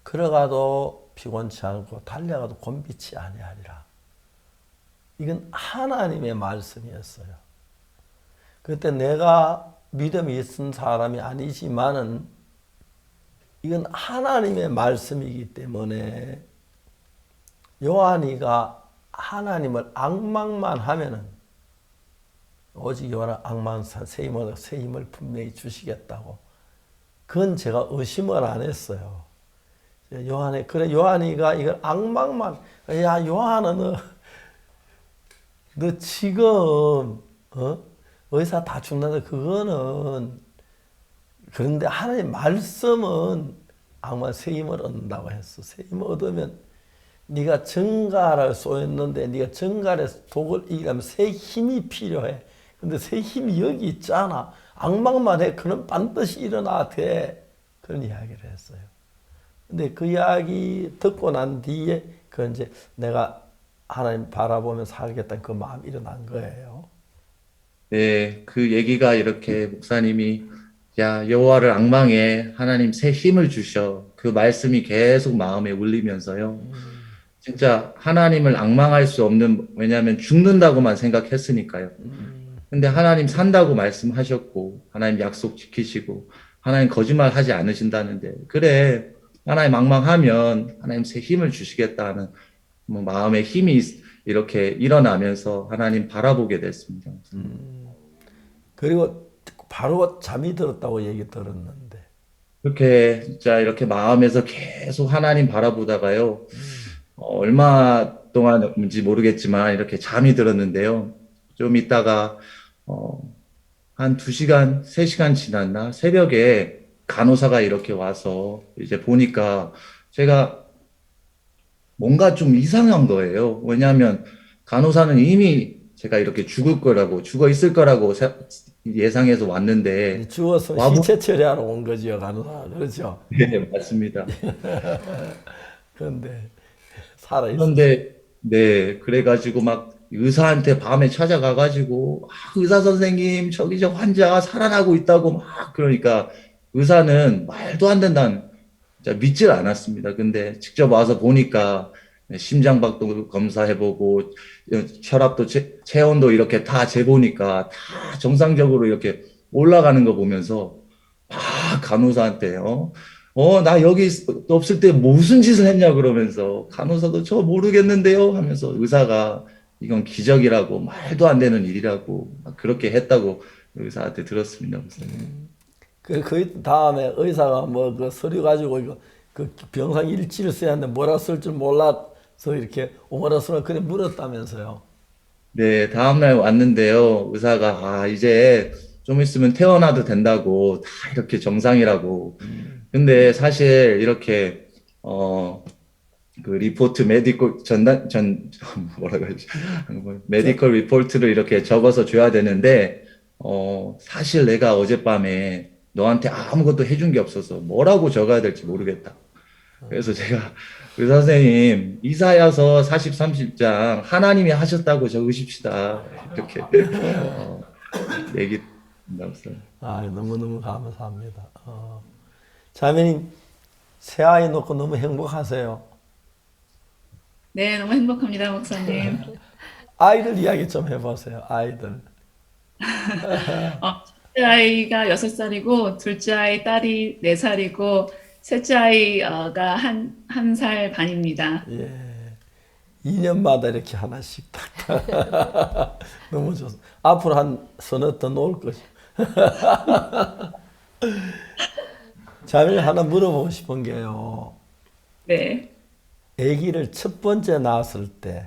걸어가도 피곤치 않고 달려가도 곤비치 아니하리라. 이건 하나님의 말씀이었어요. 그때 내가 믿음이 있은 사람이 아니지만은 이건 하나님의 말씀이기 때문에 요한이가 하나님을 앙망만 하면은 오직 요한을 앙망 새 힘을 분명히 주시겠다고. 그건 제가 의심을 안 했어요. 요한이가 이걸 앙망만, 야, 요한은 너 지금 의사 다 죽는다. 그거는 그런데 하나님 말씀은 악마 새 힘을 얻는다고 했어. 새 힘을 얻으면 네가 정갈을 쏘였는데 네가 정갈에서 독을 이기려면 새 힘이 필요해. 근데 새 힘이 여기 있잖아. 악망만 해. 그럼 반드시 일어나야 돼. 그런 이야기를 했어요. 근데 그 이야기 듣고 난 뒤에 그 이제 내가 하나님 바라보며 살겠다는 그 마음이 일어난 거예요. 네, 그 얘기가 이렇게 목사님이 야, 여호와를 앙망해. 하나님 새 힘을 주셔. 그 말씀이 계속 마음에 울리면서요. 진짜 하나님을 앙망할 수 없는, 왜냐하면 죽는다고만 생각했으니까요. 근데 하나님 산다고 말씀하셨고, 하나님 약속 지키시고, 하나님 거짓말 하지 않으신다는데, 그래, 하나님 앙망하면 하나님 새 힘을 주시겠다는 뭐 마음의 힘이 이렇게 일어나면서 하나님 바라보게 됐습니다. 그리고 바로 잠이 들었다고 얘기 들었는데. 그렇게 진짜 이렇게 마음에서 계속 하나님 바라보다가요, 얼마 동안인지 모르겠지만 이렇게 잠이 들었는데요. 좀 있다가, 한 2시간, 3시간 지났나? 새벽에 간호사가 이렇게 와서 이제 보니까 제가 뭔가 좀 이상한 거예요. 왜냐하면 간호사는 이미 제가 이렇게 죽어 있을 거라고 예상해서 왔는데. 죽어서 시체 처리하러 온 거죠, 간호사. 그렇죠? 네, 맞습니다. 그런데 살아있어요. 그런데, 네, 그래가지고 막 의사한테 밤에 찾아가가지고, 의사 선생님, 저기 저 환자 살아나고 있다고 막 그러니까 의사는 말도 안 된다는, 진짜 믿질 않았습니다. 근데 직접 와서 보니까 심장박도 검사해보고, 혈압도, 체온도 이렇게 다 재보니까 다 정상적으로 이렇게 올라가는 거 보면서 막 간호사한테, 나 여기 없을 때 무슨 짓을 했냐 그러면서 간호사도 저 모르겠는데요 하면서 의사가 이건 기적이라고 말도 안 되는 일이라고 막 그렇게 했다고 의사한테 들었습니다. 그 다음에 의사가 뭐 그 서류 가지고 이거 그 병상 일지를 써야 하는데 뭐라 쓸 줄 몰라서 이렇게 오므라스러 그래 물었다면서요. 네, 다음날 왔는데요. 의사가 이제 좀 있으면 퇴원해도 된다고 다 이렇게 정상이라고. 근데 사실 이렇게 그 리포트 메디컬 뭐라고 하지? 메디컬 리포트를 이렇게 적어서 줘야 되는데 사실 내가 어젯밤에 너한테 아무것도 해준 게 없어서 뭐라고 적어야 될지 모르겠다. 그래서 제가 의사 선생님 이사야서 40-30장 하나님이 하셨다고 적으십시다. 이렇게 얘기 나왔어요. 너무너무 감사합니다. 자매님 새 아이 놓고 너무 행복하세요. 네, 너무 행복합니다, 목사님. 아이들 이야기 좀 해보세요. 아이들. 첫째 아이가 6살이고 둘째 아이 딸이 4살이고 셋째 아이가 한 살 반입니다. 예. 2년마다 이렇게 하나씩 딱. 너무 좋습니다. 앞으로 한 서너 더 놓을 거죠. 자매님 하나 물어보고 싶은 게요. 네. 아기를 첫 번째 낳았을 때,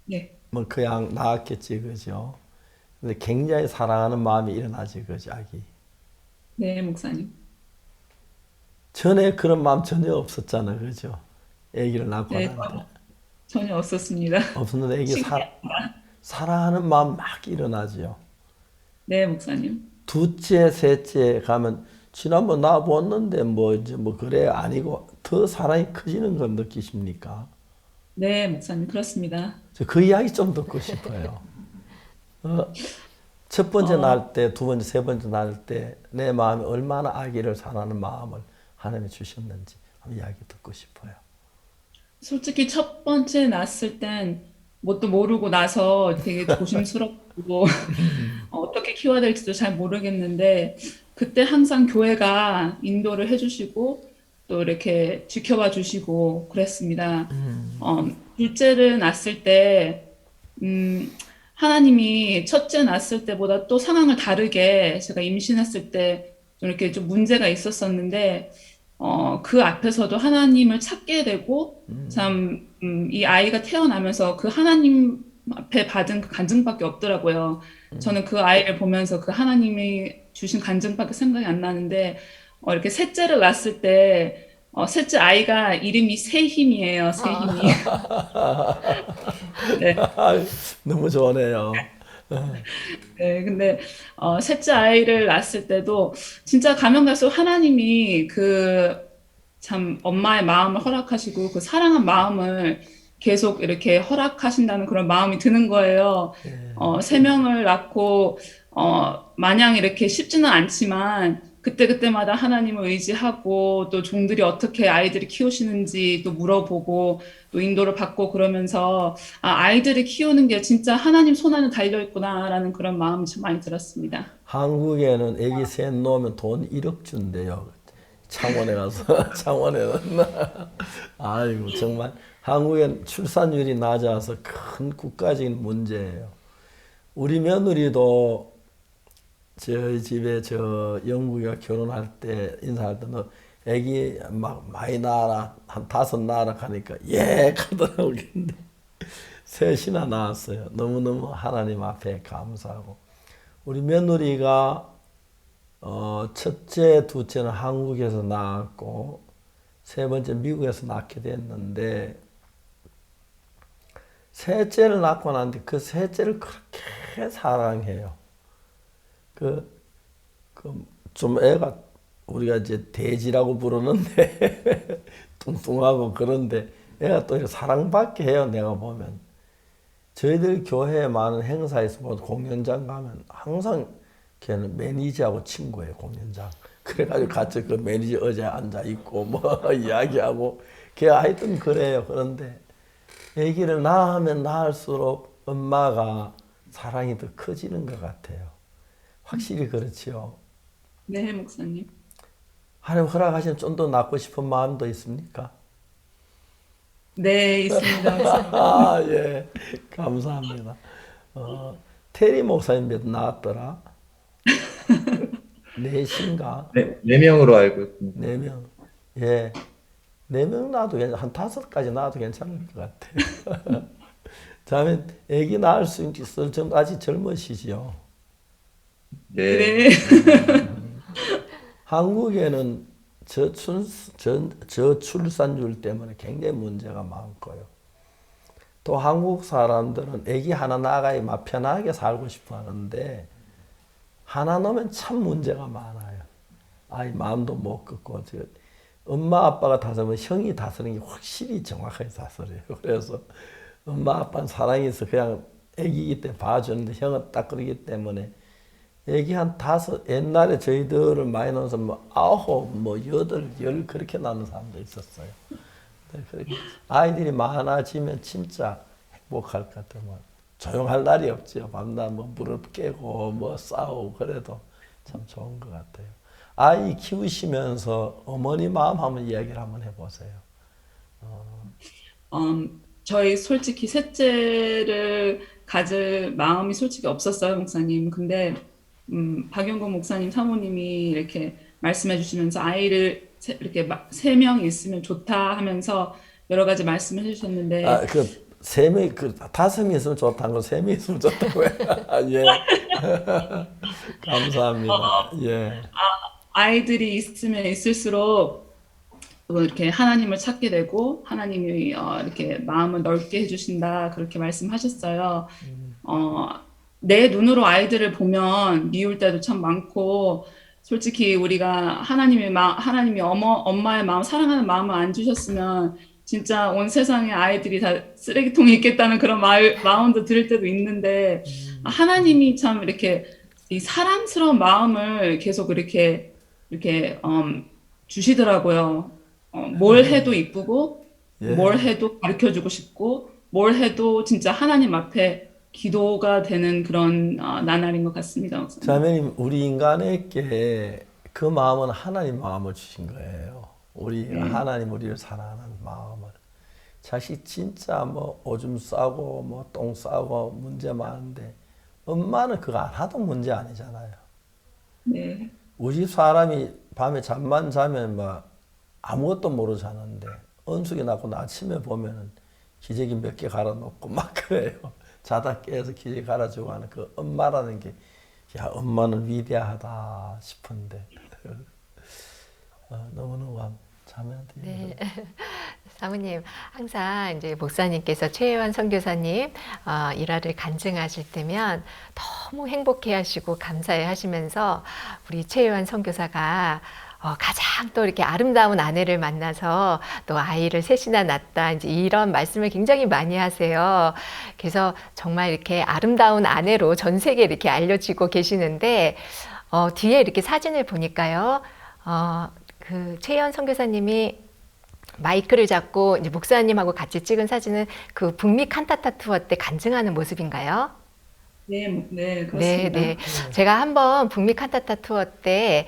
네. 뭐 그냥 낳았겠지, 그죠? 근데 굉장히 사랑하는 마음이 일어나지, 그죠, 아기? 네, 목사님. 전에 그런 마음 전혀 없었잖아, 그죠? 아기를 낳고 네, 나는데. 전혀 없었습니다. 없었는데 아기 신기합니다. 사랑하는 마음 막 일어나지요. 네, 목사님. 둘째, 셋째 가면 지난번 낳아보았는데 뭐 그래 아니고 더 사랑이 커지는 건 느끼십니까? 네, 목사님. 그렇습니다. 저 그 이야기 좀 듣고 싶어요. 첫 번째 낳을 때, 두 번째, 세 번째 낳을 때 내 마음이 얼마나 아기를 사랑하는 마음을 하나님이 주셨는지 한번 이야기 듣고 싶어요. 솔직히 첫 번째 낳았을 땐 뭣도 모르고 나서 되게 조심스럽고 어떻게 키워야 될지도 잘 모르겠는데 그때 항상 교회가 인도를 해주시고 또 이렇게 지켜봐 주시고 그랬습니다. 둘째를 낳았을 때 하나님이 첫째 낳았을 때보다 또 상황을 다르게 제가 임신했을 때 좀 이렇게 좀 문제가 있었었는데 그 앞에서도 하나님을 찾게 되고 참 이 아이가 태어나면서 그 하나님 앞에 받은 그 간증밖에 없더라고요. 저는 그 아이를 보면서 그 하나님이 주신 간증밖에 생각이 안 나는데 이렇게 셋째를 낳았을 때 셋째 아이가 이름이 새힘이에요. 새힘이. 네. 너무 좋네요. 네, 근데 셋째 아이를 낳았을 때도 진짜 가면 갈수록 하나님이 그 참 엄마의 마음을 허락하시고 그 사랑한 마음을 계속 이렇게 허락하신다는 그런 마음이 드는 거예요. 3명을 낳고 마냥 이렇게 쉽지는 않지만 그때그때마다 하나님을 의지하고 또 종들이 어떻게 아이들을 키우시는지 또 물어보고 또 인도를 받고 그러면서 아이들을 키우는 게 진짜 하나님 손 안에 달려있구나라는 그런 마음이 좀 많이 들었습니다. 한국에는 애기 셋 놓으면 돈 1억 준대요. 창원에 가서 창원에는 아이고 정말 한국엔 출산율이 낮아서 큰 국가적인 문제예요. 우리 며느리도 저희 집에 저 영국이가 결혼할 때 인사할 때 너 애기 막 많이 낳아라 한 5 낳아라 하니까 예 하더라고. 근데 셋이나 낳았어요. 너무너무 하나님 앞에 감사하고 우리 며느리가 첫째, 둘째는 한국에서 낳았고 세 번째 미국에서 낳게 됐는데 셋째를 낳고 났는데 그 셋째를 그렇게 사랑해요. 좀 애가 우리가 이제 돼지라고 부르는데 뚱뚱하고 그런데 애가 또 이렇게 사랑받게 해요. 내가 보면 저희들 교회에 많은 행사에서 공연장 가면 항상 걔는 매니저하고 친구예요. 공연장. 그래가지고 같이 그 매니저 의자에 앉아 있고 뭐 이야기하고 걔 하여튼 그래요. 그런데 아기를 낳으면 낳을수록 엄마가 사랑이 더 커지는 것 같아요. 확실히 그렇지요. 네, 목사님. 하나님 허락하시면 좀 더 낳고 싶은 마음도 있습니까? 네, 있습니다. 아, 예, 감사합니다. 테리 목사님 몇 낳았더라? 4인가? 네, 4명으로 알고 있습니다. 4명. 예. 4명 낳아도 한 5까지 낳아도 괜찮을 것 같아요. 다음에 아기 낳을 수 있을 정도 아직 젊으시지요? 네. 한국에는 저출산율 때문에 굉장히 문제가 많고요. 또 한국 사람들은 아기 하나 낳아야 막 편하게 살고 싶어 하는데 하나 넣으면 참 문제가 많아요. 아이 마음도 못 걷고 엄마 아빠가 다스리면 형이 다스리는 게 확실히 정확하게 다스려요. 그래서 엄마 아빠는 사랑이 있어 그냥 아기이기 때문에 봐주는데 형은 딱 그러기 때문에 애기 한 5, 옛날에 저희들을 많이 낳아서 뭐 9, 뭐 8, 10 그렇게 낳는 사람도 있었어요. 아이들이 많아지면 진짜 행복할 것 같아요. 뭐 조용할 날이 없죠. 밤낮 뭐 무릎 깨고 뭐 싸우고 그래도 참 좋은 것 같아요. 아이 키우시면서 어머니 마음 한번 이야기를 한번 해보세요. 저희 솔직히 셋째를 가질 마음이 솔직히 없었어요, 목사님. 근데 박용건 목사님 사모님이 이렇게 말씀해 주시면서 아이를 이렇게 3명 있으면 좋다 하면서 여러 가지 말씀을 해주셨는데 그 3명, 5명 있으면 좋다는 거 3명 있으면 좋다고요. 예. 감사합니다. 예. 아이들이 있으면 있을수록 이렇게 하나님을 찾게 되고 하나님이 이렇게 마음을 넓게 해주신다 그렇게 말씀하셨어요. 내 눈으로 아이들을 보면 미울 때도 참 많고 솔직히 우리가 하나님이 엄마의 마음 사랑하는 마음을 안 주셨으면 진짜 온 세상에 아이들이 다 쓰레기통에 있겠다는 그런 마음도 들을 때도 있는데 하나님이 참 이렇게 이 사랑스러운 마음을 계속 이렇게 주시더라고요. 뭘 해도 이쁘고 뭘 해도 가르쳐주고 싶고 뭘 해도 진짜 하나님 앞에 기도가 되는 그런 나날인 것 같습니다. 자매님, 우리 인간에게 그 마음은 하나님 마음을 주신 거예요. 하나님 우리를 사랑하는 마음을. 자식 진짜 뭐 오줌 싸고 뭐 똥 싸고 문제 많은데 엄마는 그거 안 하도 문제 아니잖아요. 네. 우리 집 사람이 밤에 잠만 자면 막 아무것도 모르고 자는데 은숙이 낳고 아침에 보면은 기저귀 몇 개 갈아놓고 막 그래요. 자다 깨서 기저귀 갈아주고 하는 그 엄마라는 게, 야, 엄마는 위대하다 싶은데. 너무너무 자매한테. 네. 사모님, 항상 이제 목사님께서 최혜원 선교사님 일화를 간증하실 때면 너무 행복해 하시고 감사해 하시면서 우리 최혜원 선교사가 가장 또 이렇게 아름다운 아내를 만나서 또 아이를 셋이나 낳았다. 이제 이런 말씀을 굉장히 많이 하세요. 그래서 정말 이렇게 아름다운 아내로 전 세계에 이렇게 알려지고 계시는데, 뒤에 이렇게 사진을 보니까요, 그 최희연 선교사님이 마이크를 잡고 이제 목사님하고 같이 찍은 사진은 그 북미 칸타타 투어 때 간증하는 모습인가요? 네, 네, 그렇습니다. 네, 네. 제가 한번 북미 칸타타 투어 때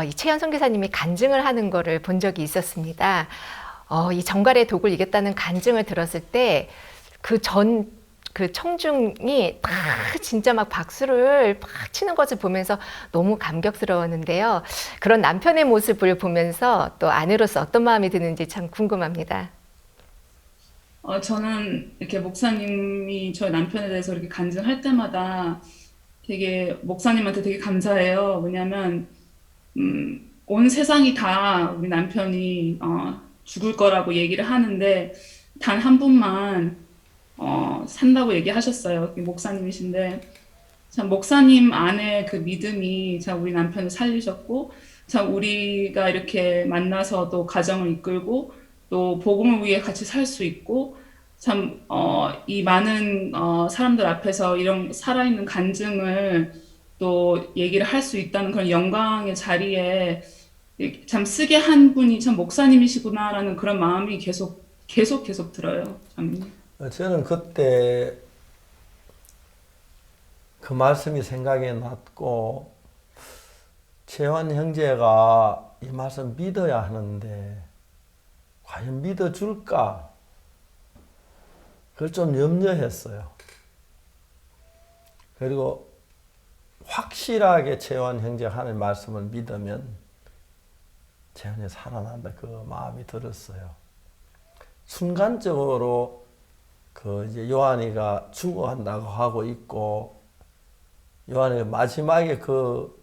이 최현 선교사님이 간증을 하는 거를 본 적이 있었습니다. 이 정갈의 독을 이겼다는 간증을 들었을 때 그 청중이 막 진짜 막 박수를 막 치는 것을 보면서 너무 감격스러웠는데요. 그런 남편의 모습을 보면서 또 아내로서 어떤 마음이 드는지 참 궁금합니다. 저는 이렇게 목사님이 저희 남편에 대해서 이렇게 간증할 때마다 되게 목사님한테 되게 감사해요. 왜냐하면 온 세상이 다 우리 남편이 죽을 거라고 얘기를 하는데 단 한 분만 산다고 얘기하셨어요. 목사님이신데 참 목사님 안에 그 믿음이 참 우리 남편을 살리셨고 참 우리가 이렇게 만나서도 가정을 이끌고 또 복음을 위해 같이 살 수 있고 참 이 많은 사람들 앞에서 이런 살아있는 간증을 또 얘기를 할 수 있다는 그런 영광의 자리에 참 쓰게 한 분이 참 목사님이시구나라는 그런 마음이 계속 들어요. 참. 저는 그때 그 말씀이 생각이 났고 최환 형제가 이 말씀 믿어야 하는데 과연 믿어줄까? 그걸 좀 염려했어요. 그리고 확실하게 최환 형제가 하는 말씀을 믿으면 최환이 살아난다 그 마음이 들었어요. 순간적으로 그 이제 요한이가 죽어간다고 하고 있고 요한이가 마지막에 그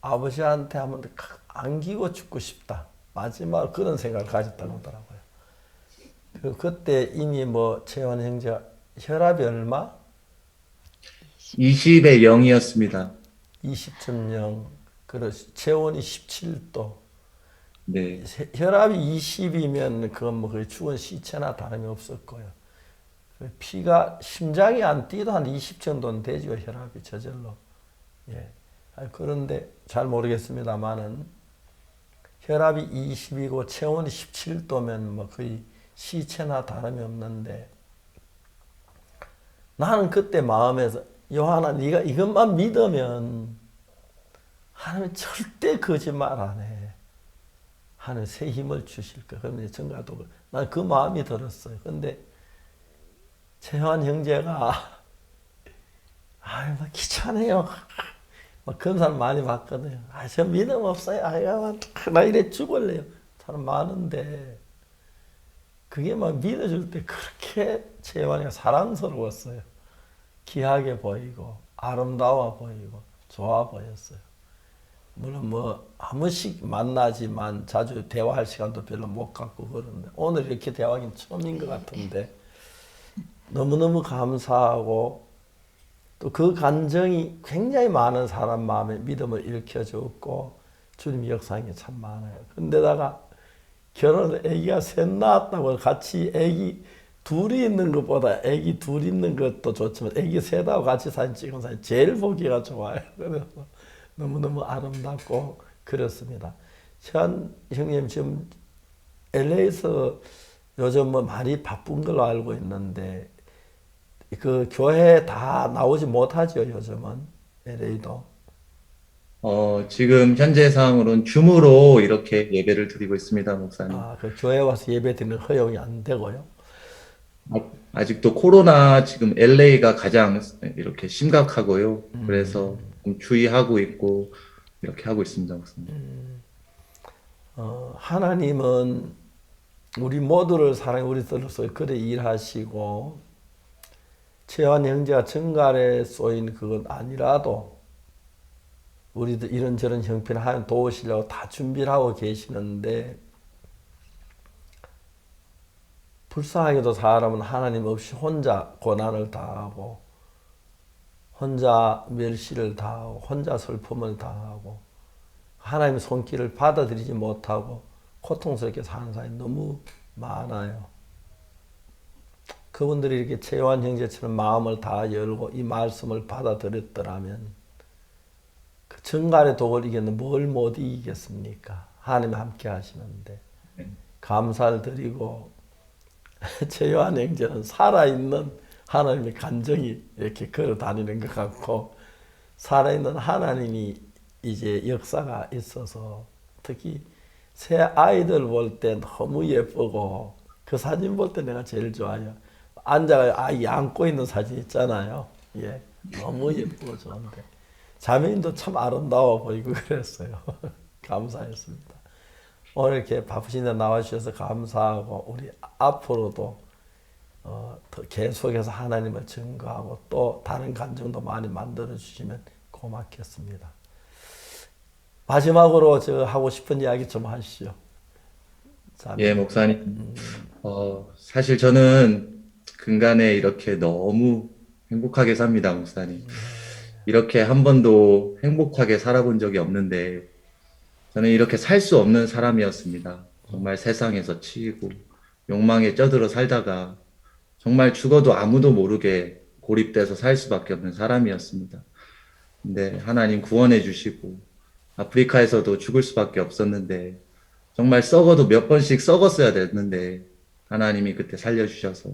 아버지한테 한번 안기고 죽고 싶다. 마지막 그런 생각을 가졌다고 하더라고요. 그때 이미 뭐 최원 형제가 혈압이 얼마? 20의 0이었습니다. 20.0. 그렇지. 체온이 17도. 네. 혈압이 20이면 그건 뭐 거의 죽은 시체나 다름이 없을 거예요. 피가 심장이 안 뛰도 한 20 정도는 되죠. 혈압이 저절로. 예. 그런데 잘 모르겠습니다만은 혈압이 20이고 체온이 17도면 뭐 거의 시체나 다름이 없는데 나는 그때 마음에서 요한아 네가 이것만 믿으면 하나님 절대 거짓말 안 해. 하나님 새 힘을 주실 거야. 그러면 정가도 난 그 마음이 들었어요. 근데 최환 형제가 뭐 귀찮아요. 막 그런 사람 많이 봤거든요. 저 믿음 없어요. 나 이래 죽을래요. 사람 많은데 그게 막 믿어줄 때 그렇게 최환이가 사랑스러웠어요. 귀하게 보이고 아름다워 보이고 좋아 보였어요. 물론 뭐 한 번씩 만나지만 자주 대화할 시간도 별로 못 갖고 그러는데 오늘 이렇게 대화하기는 처음인 것 같은데 너무너무 감사하고 또 그 감정이 굉장히 많은 사람 마음에 믿음을 일으켜줬고 주님 역사한 게 참 많아요. 근데다가 결혼을 아기가 셋 낳았다고 같이 아기 둘이 있는 것보다 아기 둘 있는 것도 좋지만 아기 셋하고 같이 사진 찍은 사진 제일 보기가 좋아요. 그래서 너무너무 아름답고 그렇습니다. 현 형님 지금 LA에서 요즘 뭐 많이 바쁜 걸로 알고 있는데 그 교회 다 나오지 못하죠, 요즘은. LA도. 지금 현재 상황으로는 줌으로 이렇게 예배를 드리고 있습니다, 목사님. 그 교회 와서 예배 드리는 허용이 안 되고요. 아직도 코로나 지금 LA가 가장 이렇게 심각하고요. 그래서 좀 주의하고 있고 이렇게 하고 있습니다, 목사님. 하나님은 우리 모두를 사랑해 우리들로서 그래 일하시고 최환 형제가 정갈에 쏘인 그건 아니라도 우리들 이런저런 형편을 하나님 도우시려고 다 준비를 하고 계시는데 불쌍하게도 사람은 하나님 없이 혼자 고난을 당하고 혼자 멸시를 당하고 혼자 슬픔을 당하고 하나님의 손길을 받아들이지 못하고 고통스럽게 사는 사람이 너무 많아요. 그분들이 이렇게 최요한 형제처럼 마음을 다 열고 이 말씀을 받아들였더라면 그 정갈의 독을 이겼는 뭘 못 이기겠습니까? 하나님이 함께 하시는데 감사를 드리고 최요한 형제는 살아있는 하나님의 간정이 이렇게 걸어 다니는 것 같고 살아있는 하나님이 이제 역사가 있어서 특히 새 아이들 볼 때 너무 예쁘고 그 사진 볼 때 내가 제일 좋아요. 앉아가 아이 안고 있는 사진 있잖아요. 예, 너무 예쁘고 좋은데 자매님도 참 아름다워 보이고 그랬어요. 감사했습니다. 오늘 이렇게 바쁘신데 나와주셔서 감사하고 우리 앞으로도 더 계속해서 하나님을 증거하고 또 다른 간증도 많이 만들어 주시면 고맙겠습니다. 마지막으로 저 하고 싶은 이야기 좀 하시죠. 예, 목사님. 사실 저는 근간에 이렇게 너무 행복하게 삽니다, 목사님. 이렇게 한 번도 행복하게 살아본 적이 없는데 저는 이렇게 살 수 없는 사람이었습니다. 정말 세상에서 치이고 욕망에 쩌들어 살다가 정말 죽어도 아무도 모르게 고립돼서 살 수밖에 없는 사람이었습니다. 근데 하나님 구원해 주시고 아프리카에서도 죽을 수밖에 없었는데 정말 썩어도 몇 번씩 썩었어야 됐는데 하나님이 그때 살려주셔서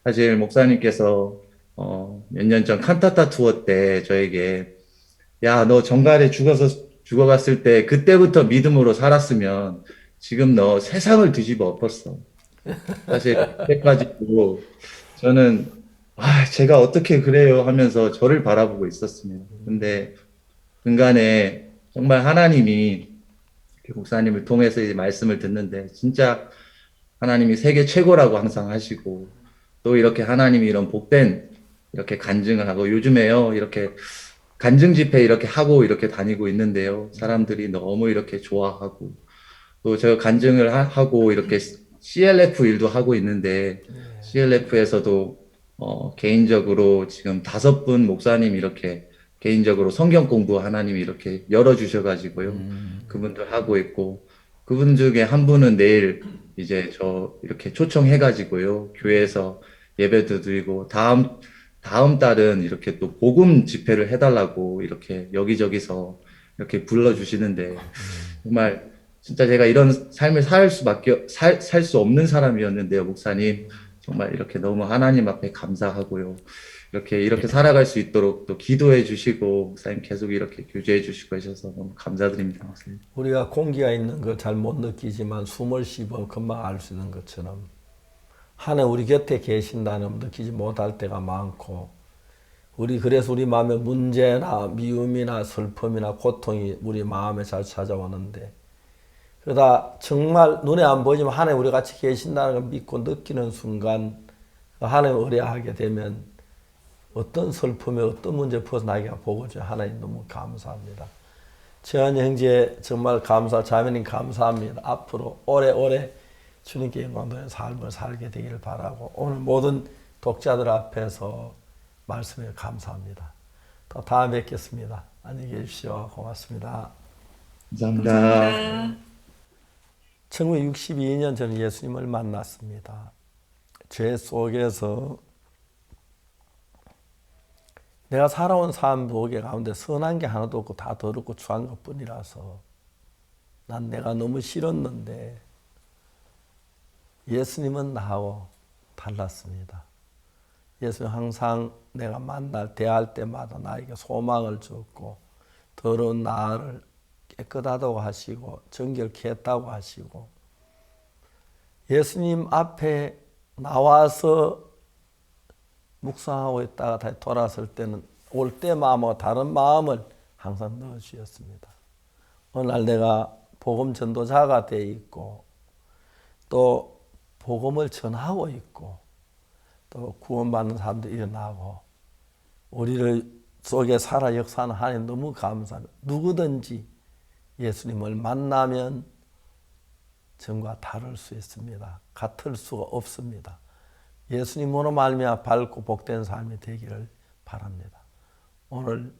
사실 목사님께서 몇 년 전 칸타타 투어 때 저에게 야, 너 정갈에 죽어갔을 때 그때부터 믿음으로 살았으면 지금 너 세상을 뒤집어 엎었어. 사실 그때까지도 저는 제가 어떻게 그래요 하면서 저를 바라보고 있었습니다. 근데 근간에 정말 하나님이 목사님을 통해서 이제 말씀을 듣는데 진짜 하나님이 세계 최고라고 항상 하시고 또 이렇게 하나님이 이런 복된 이렇게 간증을 하고 요즘에요 이렇게 간증 집회 이렇게 하고 이렇게 다니고 있는데요 사람들이 너무 이렇게 좋아하고 또 제가 간증을 하고 이렇게 CLF 일도 하고 있는데 CLF에서도 개인적으로 지금 5분 목사님 이렇게 개인적으로 성경 공부 하나님이 이렇게 열어주셔가지고요. 그분들 하고 있고, 그분 중에 한 분은 내일 이제 저 이렇게 초청해가지고요. 교회에서 예배도 드리고, 다음 달은 이렇게 또 복음 집회를 해달라고 이렇게 여기저기서 이렇게 불러주시는데, 정말 진짜 제가 이런 삶을 살 수 없는 사람이었는데요, 목사님. 정말 이렇게 너무 하나님 앞에 감사하고요. 이렇게 살아갈 수 있도록 또 기도해 주시고 목사님 계속 이렇게 교제해 주시고 하셔서 너무 감사드립니다, 목사님. 우리가 공기가 있는 거 잘 못 느끼지만 숨을 쉬면 금방 알 수 있는 것처럼 하나님 우리 곁에 계신다는 느끼지 못할 때가 많고 그래서 우리 마음에 문제나 미움이나 슬픔이나 고통이 우리 마음에 잘 찾아오는데 그러다 정말 눈에 안 보이지만 하나님 우리 같이 계신다는 걸 믿고 느끼는 순간 하나님 의뢰하게 되면 어떤 슬픔에 어떤 문제 벗어나기가 보고죠. 하나님 너무 감사합니다. 최한 형제 정말 자매님 감사합니다. 앞으로 오래오래 주님께 영광되는 삶을 살게 되기를 바라고 오늘 모든 독자들 앞에서 말씀에 감사합니다. 또 다음에 뵙겠습니다. 안녕히 계십시오. 고맙습니다. 감사합니다. 1962년 저는 예수님을 만났습니다. 죄 속에서 내가 살아온 삶 보게 가운데 선한 게 하나도 없고 다 더럽고 추한 것뿐이라서 난 내가 너무 싫었는데 예수님은 나하고 달랐습니다. 예수님 항상 내가 대할 때마다 나에게 소망을 줬고 더러운 나를 깨끗하다고 하시고 정결케 했다고 하시고 예수님 앞에 나와서 묵상하고 있다가 다시 돌아설 때는 올 때 마음과 다른 마음을 항상 넣어주셨습니다. 오늘 내가 복음 전도자가 돼 있고 또 복음을 전하고 있고 또 구원받는 사람들이 일어나고 우리를 속에 살아 역사하는 하나님 너무 감사합니다. 누구든지 예수님을 만나면 전과 다를 수 있습니다. 같을 수가 없습니다. 예수님으로 말미암아 밝고 복된 삶이 되기를 바랍니다. 오늘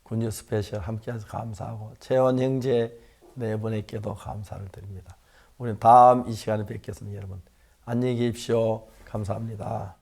굿뉴스 스페셜 함께해서 감사하고 채원 형제 네 분에게도 감사를 드립니다. 우리는 다음 이 시간에 뵙겠습니다. 여러분 안녕히 계십시오. 감사합니다.